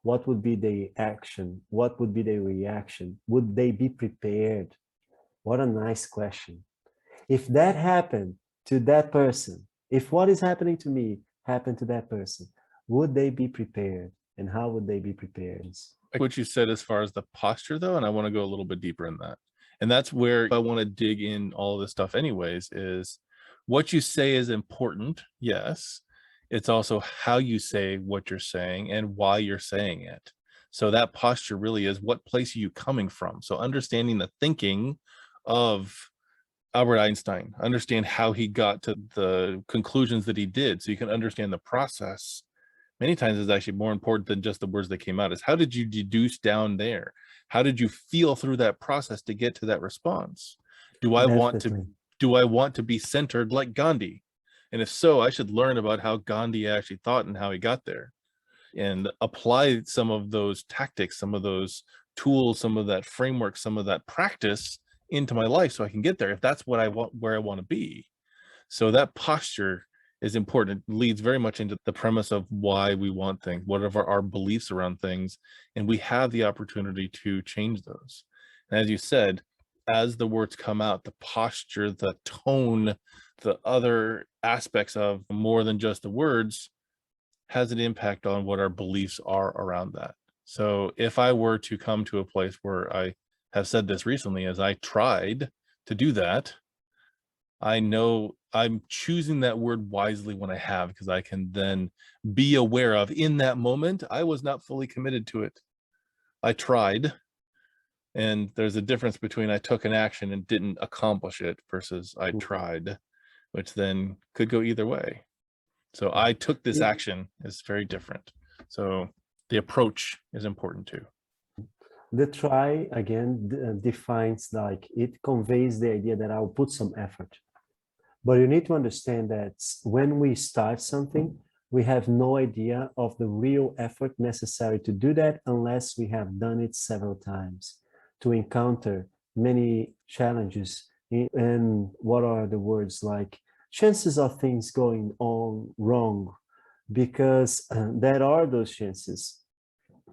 What would be the action? What would be the reaction? Would they be prepared? What a nice question. If that happened to that person, if what is happening to me happened to that person, would they be prepared? And how would they be prepared? like what you said as far as the posture though, and I want to go a little bit deeper in that. And that's where I want to dig in all of this stuff anyways, is what you say is important, yes. It's also how you say what you're saying and why you're saying it. So that posture really is what place are you coming from? So understanding the thinking of Albert Einstein, understand how he got to the conclusions that he did, so you can understand the process. Many times is actually more important than just the words that came out, is how did you deduce down there? How did you feel through that process to get to that response? Do I want to Definitely. do I want to be centered like Gandhi? And if so, I should learn about how Gandhi actually thought and how he got there and apply some of those tactics, some of those tools, some of that framework, some of that practice into my life so I can get there if that's what I want, where I want to be. So that posture is important. It leads very much into the premise of why we want things, what are our beliefs around things, and we have the opportunity to change those. And as you said, as the words come out, the posture, the tone, the other aspects of more than just the words has an impact on what our beliefs are around that. So if I were to come to a place where I have said this recently, as I tried to do that, I know I'm choosing that word wisely when I have, because I can then be aware of in that moment, I was not fully committed to it. I tried. And there's a difference between I took an action and didn't accomplish it versus I tried, which then could go either way. So I took this action is very different. So the approach is important too. The try again defines, like, it conveys the idea that I'll put some effort. But you need to understand that when we start something, we have no idea of the real effort necessary to do that unless we have done it several times, to encounter many challenges. And what are the words like? Chances of things going on wrong, because there are those chances.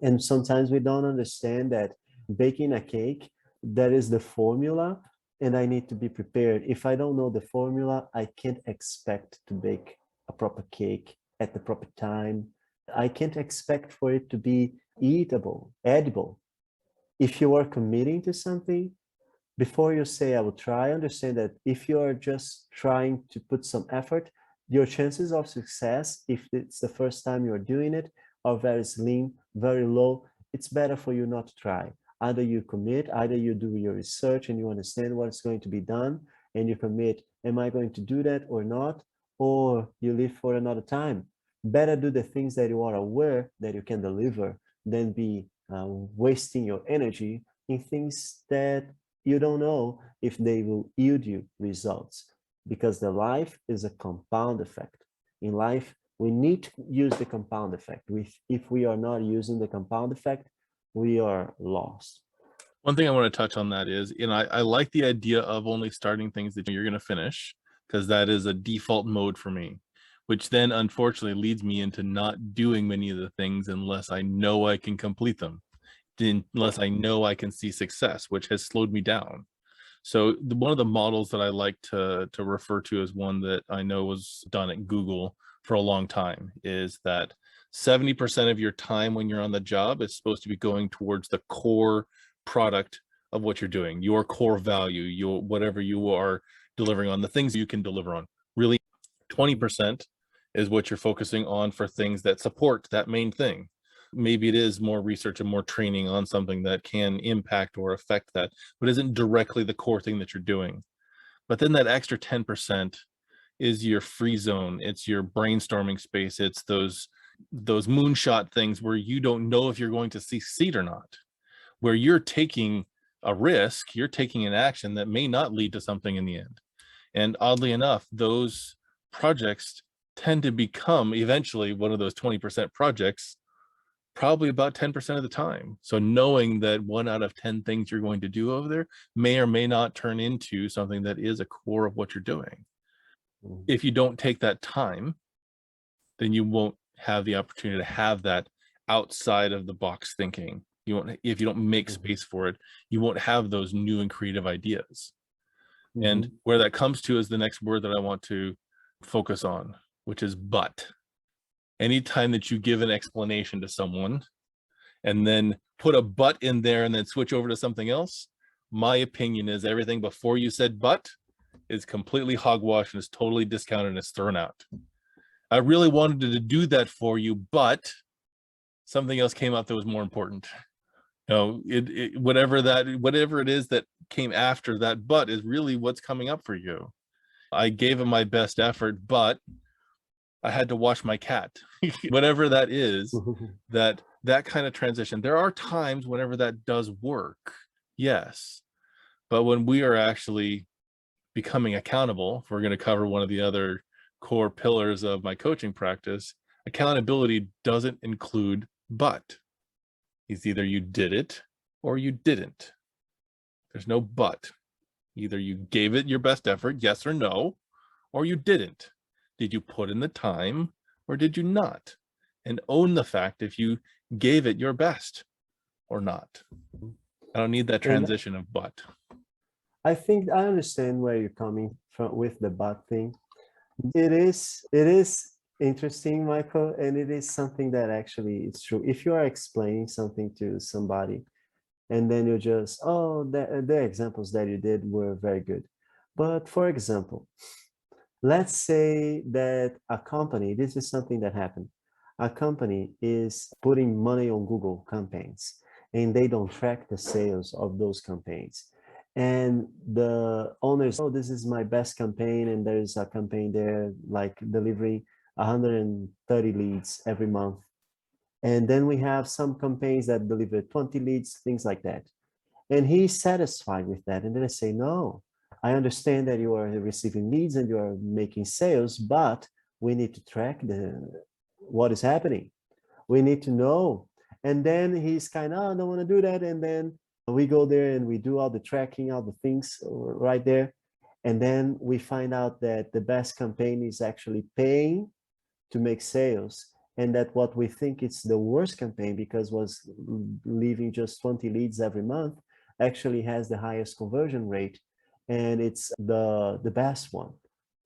And sometimes we don't understand that baking a cake, that is the formula, and I need to be prepared. If I don't know the formula, I can't expect to bake a proper cake at the proper time. I can't expect for it to be eatable, edible. If you are committing to something, before you say I will try, understand that if you are just trying to put some effort, your chances of success, if it's the first time you're doing it, are very slim, very low. It's better for you not to try. Either you commit, either you do your research and you understand what's going to be done and you commit, am I going to do that or not? Or you leave for another time. Better do the things that you are aware that you can deliver than be wasting your energy in things that you don't know if they will yield you results, because the life is a compound effect. In life, we need to use the compound effect. If we are not using the compound effect, we are lost. One thing I want to touch on that is, I like the idea of only starting things that you're going to finish, because that is a default mode for me, which then unfortunately leads me into not doing many of the things unless I know I can complete them, unless I know I can see success, which has slowed me down. So one of the models that I like to refer to as one that I know was done at Google for a long time is that 70% of your time when you're on the job is supposed to be going towards the core product of what you're doing, your core value, your whatever you are delivering on, the things you can deliver on. Really, 20% is what you're focusing on for things that support that main thing. Maybe it is more research and more training on something that can impact or affect that, but isn't directly the core thing that you're doing. But then that extra 10% is your free zone. It's your brainstorming space. It's those moonshot things where you don't know if you're going to succeed or not, where you're taking a risk, you're taking an action that may not lead to something in the end. And oddly enough, those projects tend to become eventually one of those 20% projects, probably about 10% of the time. So knowing that 1 out of 10 things you're going to do over there may or may not turn into something that is a core of what you're doing. If you don't take that time, then you won't have the opportunity to have that outside of the box thinking. You won't, if you don't make space for it, you won't have those new and creative ideas. And where that comes to is the next word that I want to focus on, which is but. Anytime that you give an explanation to someone and then put a but in there and then switch over to something else, my opinion is everything before you said but is completely hogwash and is totally discounted and is thrown out. I really wanted to do that for you, but something else came up that was more important. You know, whatever it is that came after that but is really what's coming up for you. I gave it my best effort, but I had to wash my cat. Whatever that is, that kind of transition. There are times whenever that does work, yes. But when we are actually becoming accountable, if we're going to cover one of the other core pillars of my coaching practice, accountability doesn't include but. It's either you did it or you didn't. There's no but. Either you gave it your best effort, yes or no, or you didn't. Did you put in the time or did you not? And own the fact if you gave it your best or not. I don't need that transition of but. I think I understand where you're coming from with the but thing. It is interesting, Michael, and it is something that actually it's true. If you are explaining something to somebody and then you just, oh, the examples that you did were very good. But for example, let's say that a company, this is something that happened. A company is putting money on Google campaigns and they don't track the sales of those campaigns. And the owners, oh, this is my best campaign. And there's a campaign there like delivering 130 leads every month. And then we have some campaigns that deliver 20 leads, things like that. And he's satisfied with that. And then I say, no, I understand that you are receiving leads and you are making sales, but we need to track what is happening. We need to know. And then he's kind of, oh, I don't want to do that. And then we go there and we do all the tracking, all the things right there. And then we find out that the best campaign is actually paying to make sales. And that what we think it's the worst campaign because was leaving just 20 leads every month actually has the highest conversion rate. And it's the best one.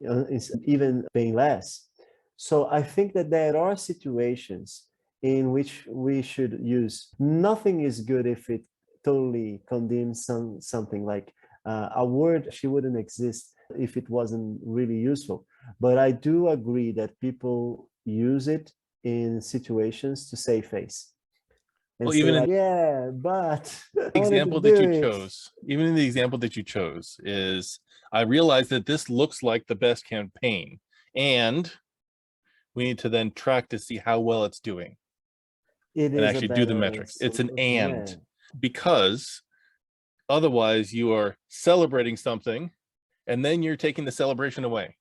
It's even paying less. So I think that there are situations in which we should use. Nothing is good if it totally condemns something like a word. She wouldn't exist if it wasn't really useful. But I do agree that people use it in situations to save face. And Well, say even in like, yeah, but the I wanted to example that do you it. chose, even in the example that you chose is, I realize that this looks like the best campaign and we need to then track to see how well it's doing It and is a actually do the better metrics. It's an yeah. and, because otherwise you are celebrating something and then you're taking the celebration away.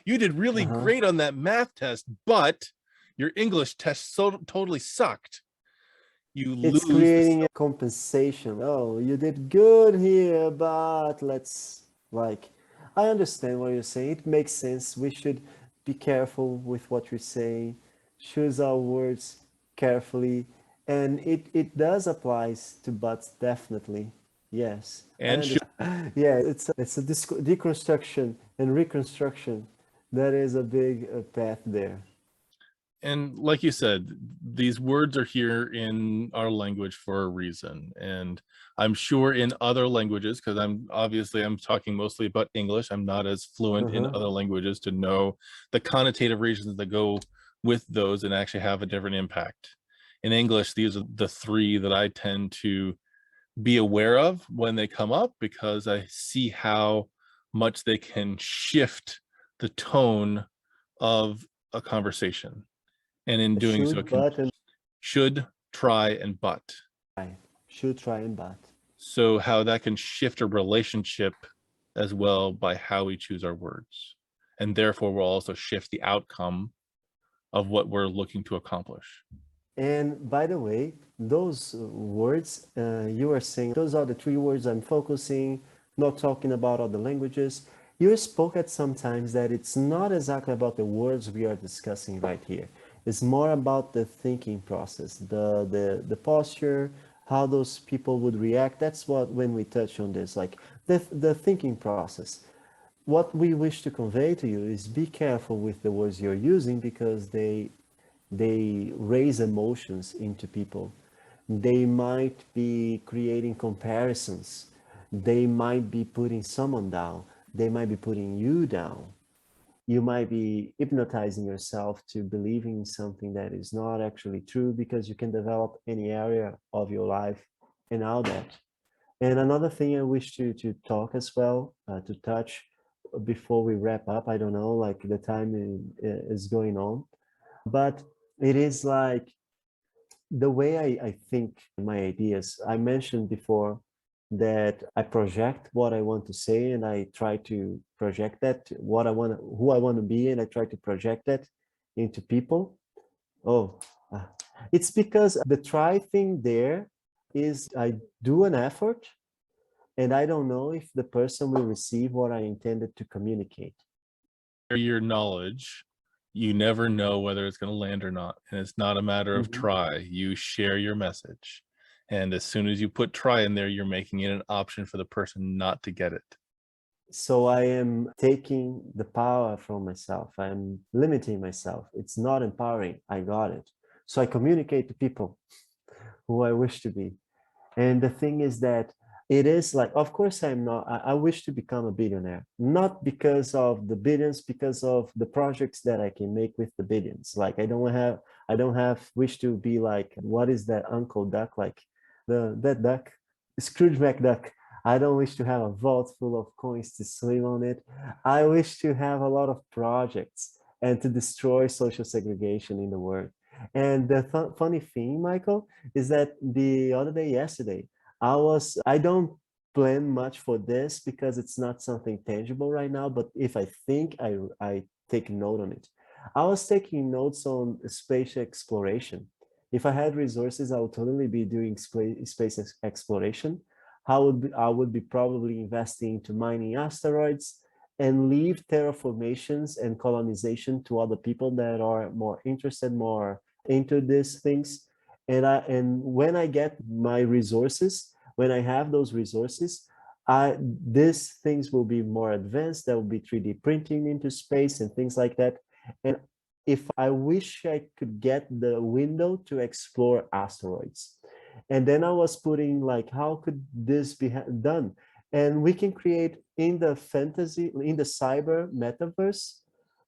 You did really great on that math test, but your English test so totally sucked. You It's lose creating a compensation. Oh, you did good here, but let's like, I understand what you're saying. It makes sense. We should be careful with what we're saying, choose our words carefully. And it does applies to buts, definitely. Yes, I And understand. Yeah, it's a deconstruction and reconstruction. That is a big path there. and like you said, these words are here in our language for a reason. And I'm sure in other languages, because I'm talking mostly about English, I'm not as fluent in Uh-huh. other languages to know the connotative reasons that go with those and actually have a different impact. In English, these are the three that I tend to be aware of when they come up, because I see how much they can shift the tone of a conversation. And in doing so, Should, it can but, and should, try, and but. try. Should, try, and but. So how that can shift a relationship as well by how we choose our words. And therefore will also shift the outcome of what we're looking to accomplish. And by the way, those words you are saying, those are the three words I'm focusing, not talking about other languages. You spoke at sometimes that it's not exactly about the words we are discussing right here. It's more about the thinking process, the posture, how those people would react. That's what when we touch on this, like the thinking process. What we wish to convey to you is be careful with the words you're using because they raise emotions into people. They might be creating comparisons. They might be putting someone down. They might be putting you down. You might be hypnotizing yourself to believing in something that is not actually true because you can develop any area of your life and all that. And another thing I wish to talk as well, to touch before we wrap up, I don't know, like the time is going on, but it is like the way I think my ideas. I mentioned before that I project what I want to say and I try to project that what I want, who I want to be, and I try to project that into people. Oh, uh, it's because the try thing there is I do an effort and I don't know if the person will receive what I intended to communicate. Your knowledge, you never know whether it's going to land or not. And it's not a matter of Mhm. try. You share your message. And as soon as you put try in there, you're making it an option for the person not to get it. So I am taking the power from myself. I'm limiting myself. It's not empowering. I got it. So I communicate to people who I wish to be. And the thing is that it is like, of course, I'm not, I wish to become a billionaire, not because of the billions, because of the projects that I can make with the billions. Like I don't have wish to be like, what is that Uncle Duck? Like that duck, Scrooge McDuck. I don't wish to have a vault full of coins to swim on it. I wish to have a lot of projects and to destroy social segregation in the world. And the funny thing, Michael, is that the other day, yesterday, I don't plan much for this because it's not something tangible right now, but if I think I take note on it. I was taking notes on space exploration. If I had resources, I would totally be doing space exploration. I would be probably investing into mining asteroids and leave terraformations and colonization to other people that are more interested, more into these things. And when I get my resources, when I have those resources, these things will be more advanced. There will be 3D printing into space and things like that. And if I wish I could get the window to explore asteroids. And then I was putting like, how could this be done? And we can create in the fantasy, in the cyber metaverse,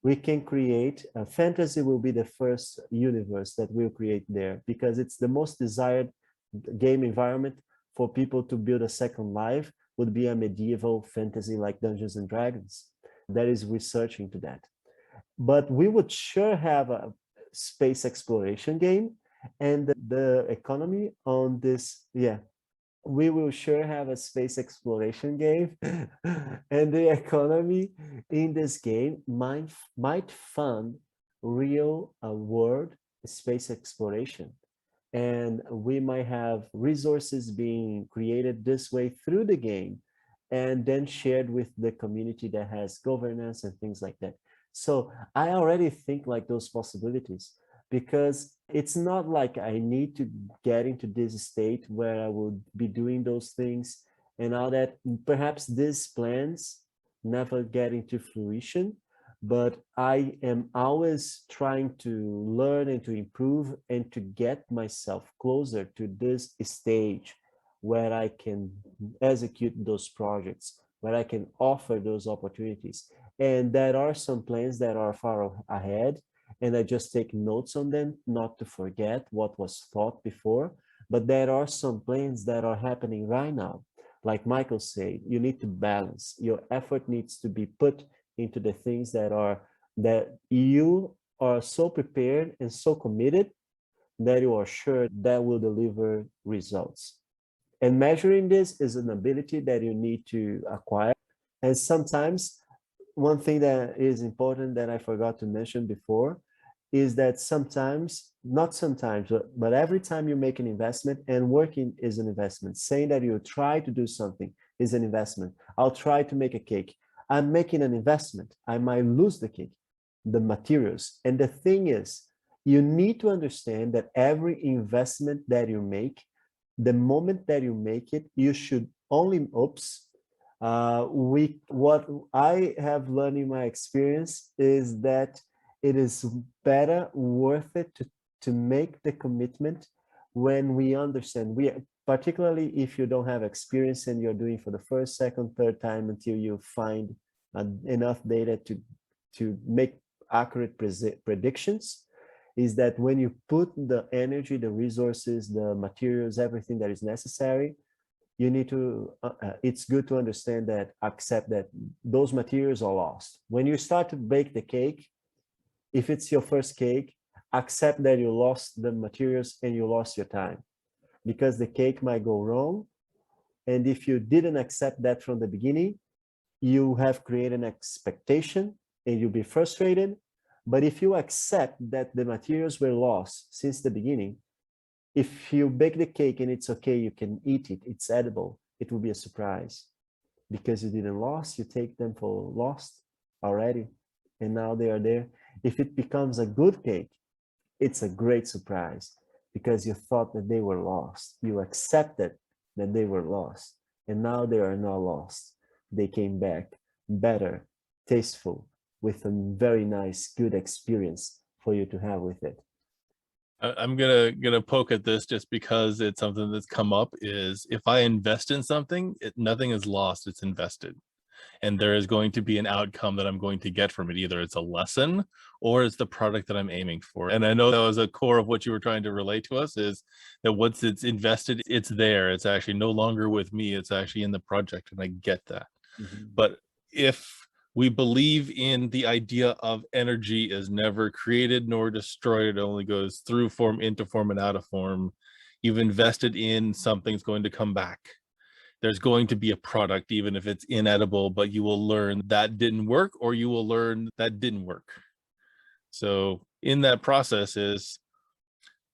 we can create a fantasy will be the first universe that we'll create there because it's the most desired game environment for people to build a second life would be a medieval fantasy like Dungeons and Dragons. That is researching to that. But we would sure have a space exploration game and the economy on this, yeah, we will sure have a space exploration game and the economy in this game might fund real world space exploration, and we might have resources being created this way through the game and then shared with the community that has governance and things like that. So I already think like those possibilities because it's not like I need to get into this state where I would be doing those things And now that perhaps these plans never get into fruition, but I am always trying to learn and to improve and to get myself closer to this stage where I can execute those projects, where I can offer those opportunities. And there are some plans that are far ahead, and I just take notes on them, not to forget what was thought before. But there are some plans that are happening right now. Like Michael said, you need to balance. Your effort needs to be put into the things that you are so prepared and so committed that you are sure that will deliver results. And measuring this is an ability that you need to acquire. And sometimes one thing that is important that I forgot to mention before is that sometimes, not sometimes, but every time you make an investment, and working is an investment, saying that you try to do something is an investment. I'll try to make a cake. I'm making an investment. I might lose the cake, the materials. And the thing is, you need to understand that every investment that you make, the moment that you make it, you should only, what I have learned in my experience is that it is better, worth it to make the commitment when we understand. Particularly if you don't have experience and you're doing for the first, second, third time until you find enough data to make accurate predictions, is that when you put the energy, the resources, the materials, everything that is necessary, you need to, it's good to understand that, accept that those materials are lost. When you start to bake the cake, if it's your first cake, accept that you lost the materials and you lost your time, because the cake might go wrong. And if you didn't accept that from the beginning, you have created an expectation and you'll be frustrated. But if you accept that the materials were lost since the beginning, if you bake the cake and it's okay, you can eat it, it's edible, it will be a surprise. Because you didn't lose, you take them for lost already, and now they are there. If it becomes a good cake, it's a great surprise, because you thought that they were lost. You accepted that they were lost, and now they are not lost. They came back better, tasteful, with a very nice, good experience for you to have with it. I'm gonna poke at this just because it's something that's come up. Is if I invest in something, nothing is lost, it's invested. And there is going to be an outcome that I'm going to get from it. Either it's a lesson or it's the product that I'm aiming for. And I know that was a core of what you were trying to relate to us, is that once it's invested, it's there. It's actually no longer with me. It's actually in the project, and I get that. But if we believe in the idea of energy is never created nor destroyed, it only goes through form, into form, and out of form, you've invested in something's going to come back. There's going to be a product, even if it's inedible, but you will learn that didn't work, or you will learn that didn't work. So in that process is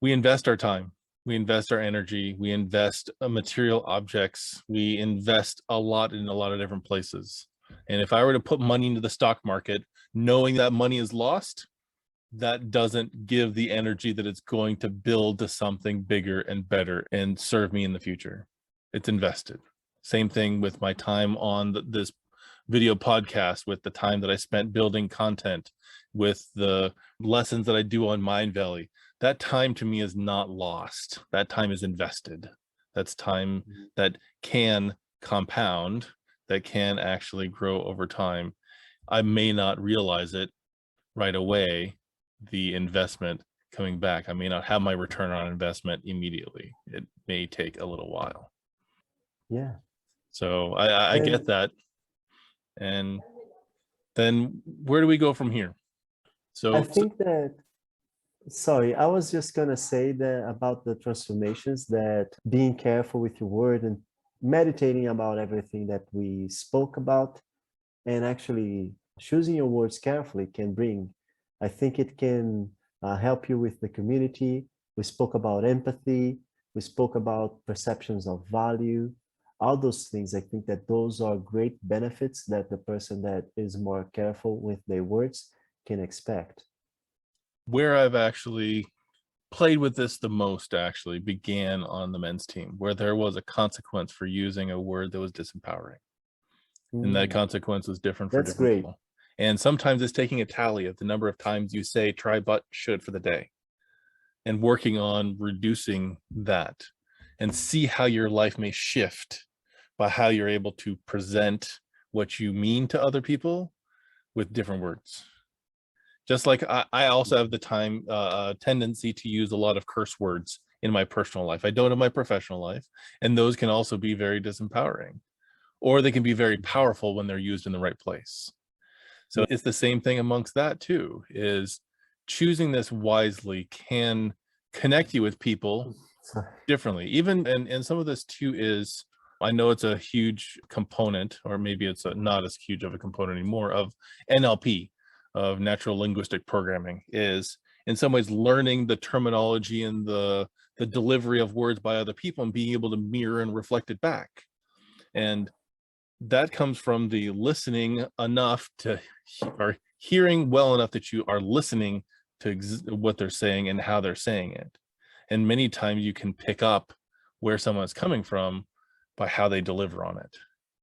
we invest our time, we invest our energy, we invest material objects, we invest a lot in a lot of different places. And if I were to put money into the stock market, knowing that money is lost, that doesn't give the energy that it's going to build to something bigger and better and serve me in the future. It's invested. Same thing with my time on this video podcast, with the time that I spent building content, with the lessons that I do on Mindvalley. That time to me is not lost. That time is invested. That's time that can compound, that can actually grow over time. I may not realize it right away, the investment coming back. I may not have my return on investment immediately. It may take a little while. Yeah. So I get that. And then where do we go from here? I think that, sorry, I was just going to say that about the transformations, that being careful with your word and meditating about everything that we spoke about, and actually choosing your words carefully can bring, I think it can help you with the community. We spoke about empathy. We spoke about perceptions of value. All those things, I think that those are great benefits that the person that is more careful with their words can expect. Where I've actually played with this the most actually began on the men's team, where there was a consequence for using a word that was disempowering. And that consequence was different for That's different great. people. And sometimes it's taking a tally of the number of times you say try, but, should for the day, and working on reducing that, and see how your life may shift by how you're able to present what you mean to other people with different words. Just like I also have the tendency to use a lot of curse words in my personal life. I don't in my professional life, and those can also be very disempowering, or they can be very powerful when they're used in the right place. So it's the same thing amongst that too, is choosing this wisely can connect you with people differently. Even, and some of this too is, I know it's a huge component, or maybe it's not as huge of a component anymore, of NLP, of natural linguistic programming, is in some ways learning the terminology and the delivery of words by other people and being able to mirror and reflect it back. And that comes from the listening enough to, or hearing well enough that you are listening to what they're saying and how they're saying it. And many times you can pick up where someone's coming from by how they deliver on it,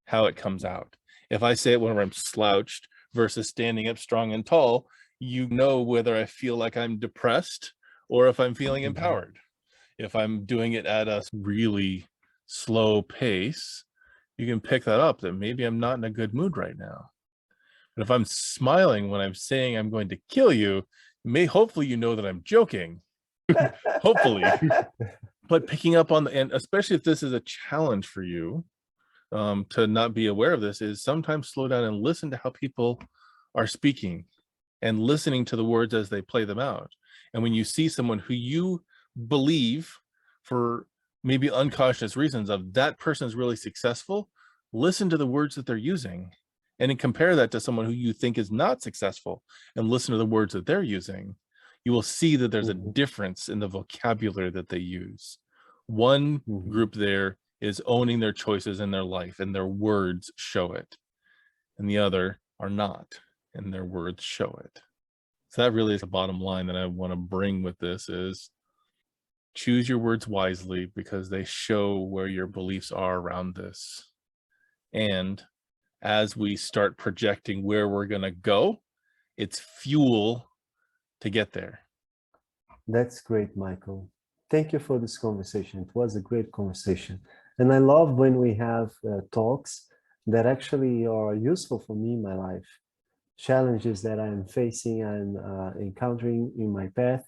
how it comes out. If I say it when I'm slouched versus standing up strong and tall, you know whether I feel like I'm depressed or if I'm feeling empowered. If I'm doing it at a really slow pace, you can pick that up, that maybe I'm not in a good mood right now. But if I'm smiling when I'm saying I'm going to kill you, hopefully you know that I'm joking. Hopefully. But picking up on and especially if this is a challenge for you, to not be aware of this, is sometimes slow down and listen to how people are speaking and listening to the words as they play them out. And when you see someone who you believe, for maybe unconscious reasons, of that person is really successful, listen to the words that they're using, and then compare that to someone who you think is not successful and listen to the words that they're using. You will see that there's a difference in the vocabulary that they use. One group there is owning their choices in their life and their words show it, and the other are not, and their words show it. So that really is the bottom line that I want to bring with this, is choose your words wisely, because they show where your beliefs are around this. And as we start projecting where we're going to go, it's fuel to get there. That's great, Michael. Thank you for this conversation. It was a great conversation. And I love when we have talks that actually are useful for me in my life. Challenges that I'm facing, I'm encountering in my path.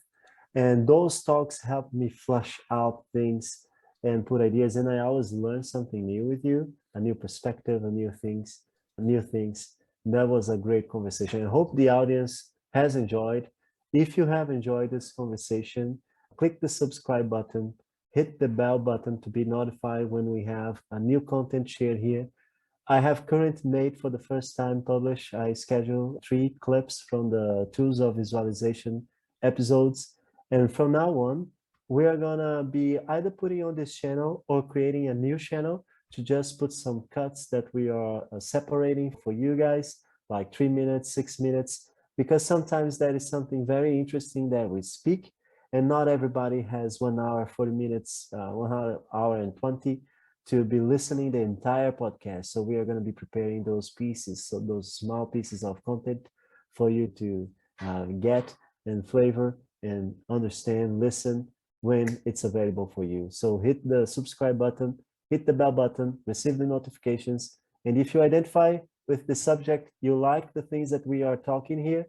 And those talks help me flush out things and put ideas. And I always learn something new with you, a new perspective, a new things. That was a great conversation. I hope the audience has enjoyed. If you have enjoyed this conversation, click the subscribe button, hit the bell button to be notified when we have a new content shared here. I have currently made, for the first time, published, I schedule 3 clips from the Tools of Visualization episodes. And from now on, we are gonna be either putting on this channel or creating a new channel to just put some cuts that we are separating for you guys, like 3 minutes, 6 minutes, because sometimes that is something very interesting that we speak, and not everybody has 1 hour, 40 minutes, 1 hour and 20 to be listening the entire podcast. So we are going to be preparing those pieces, so those small pieces of content for you to get and flavor and understand, listen when it's available for you. So hit the subscribe button, hit the bell button, receive the notifications. And if you identify with the subject, you like the things that we are talking here,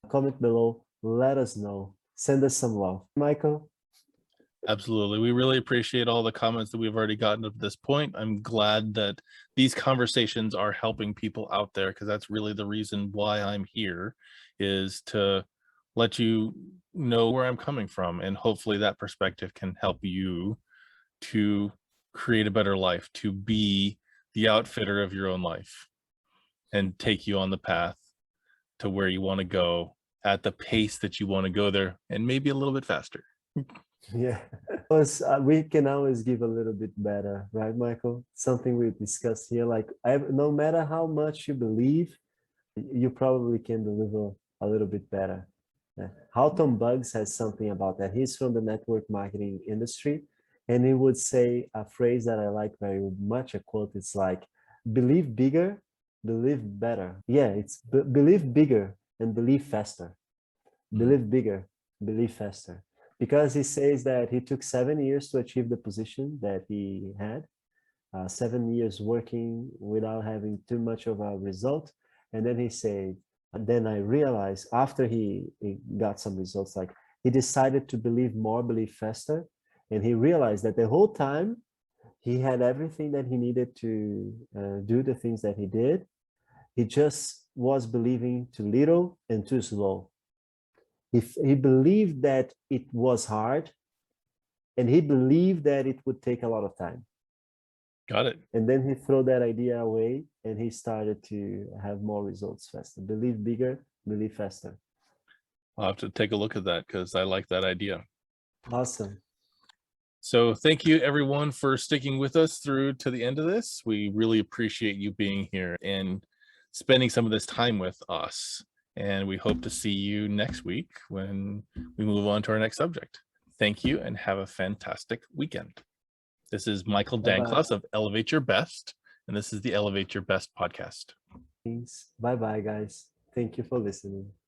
comment below, let us know, send us some love. Michael? Absolutely. We really appreciate all the comments that we've already gotten up to this point. I'm glad that these conversations are helping people out there, because that's really the reason why I'm here, is to let you know where I'm coming from. And hopefully that perspective can help you to create a better life, to be the outfitter of your own life, and take you on the path to where you want to go at the pace that you want to go there, and maybe a little bit faster. Yeah, we can always give a little bit better, right, Michael? Something we discussed here, like no matter how much you believe, you probably can deliver a little bit better. Halton Buggs has something about that. He's from the network marketing industry, and he would say a phrase that I like very much. A quote. It's like, "Believe bigger, believe better." Yeah, it's believe bigger and believe faster. Believe bigger, believe faster. Because he says that he took 7 years to achieve the position that he had, 7 years working without having too much of a result. And then he said, and then I realized after he got some results, like he decided to believe more, believe faster. And he realized that the whole time he had everything that he needed to do the things that he did. He just was believing too little and too slow. He believed that it was hard, and he believed that it would take a lot of time. Got it. And then he threw that idea away, and he started to have more results faster. Believe bigger, believe faster. I'll have to take a look at that because I like that idea. Awesome. So thank you everyone for sticking with us through to the end of this. We really appreciate you being here and spending some of this time with us. And we hope to see you next week when we move on to our next subject. Thank you and have a fantastic weekend. This is Michael Danklas of Elevate Your Best, and this is the Elevate Your Best podcast. Bye-bye, guys. Thank you for listening.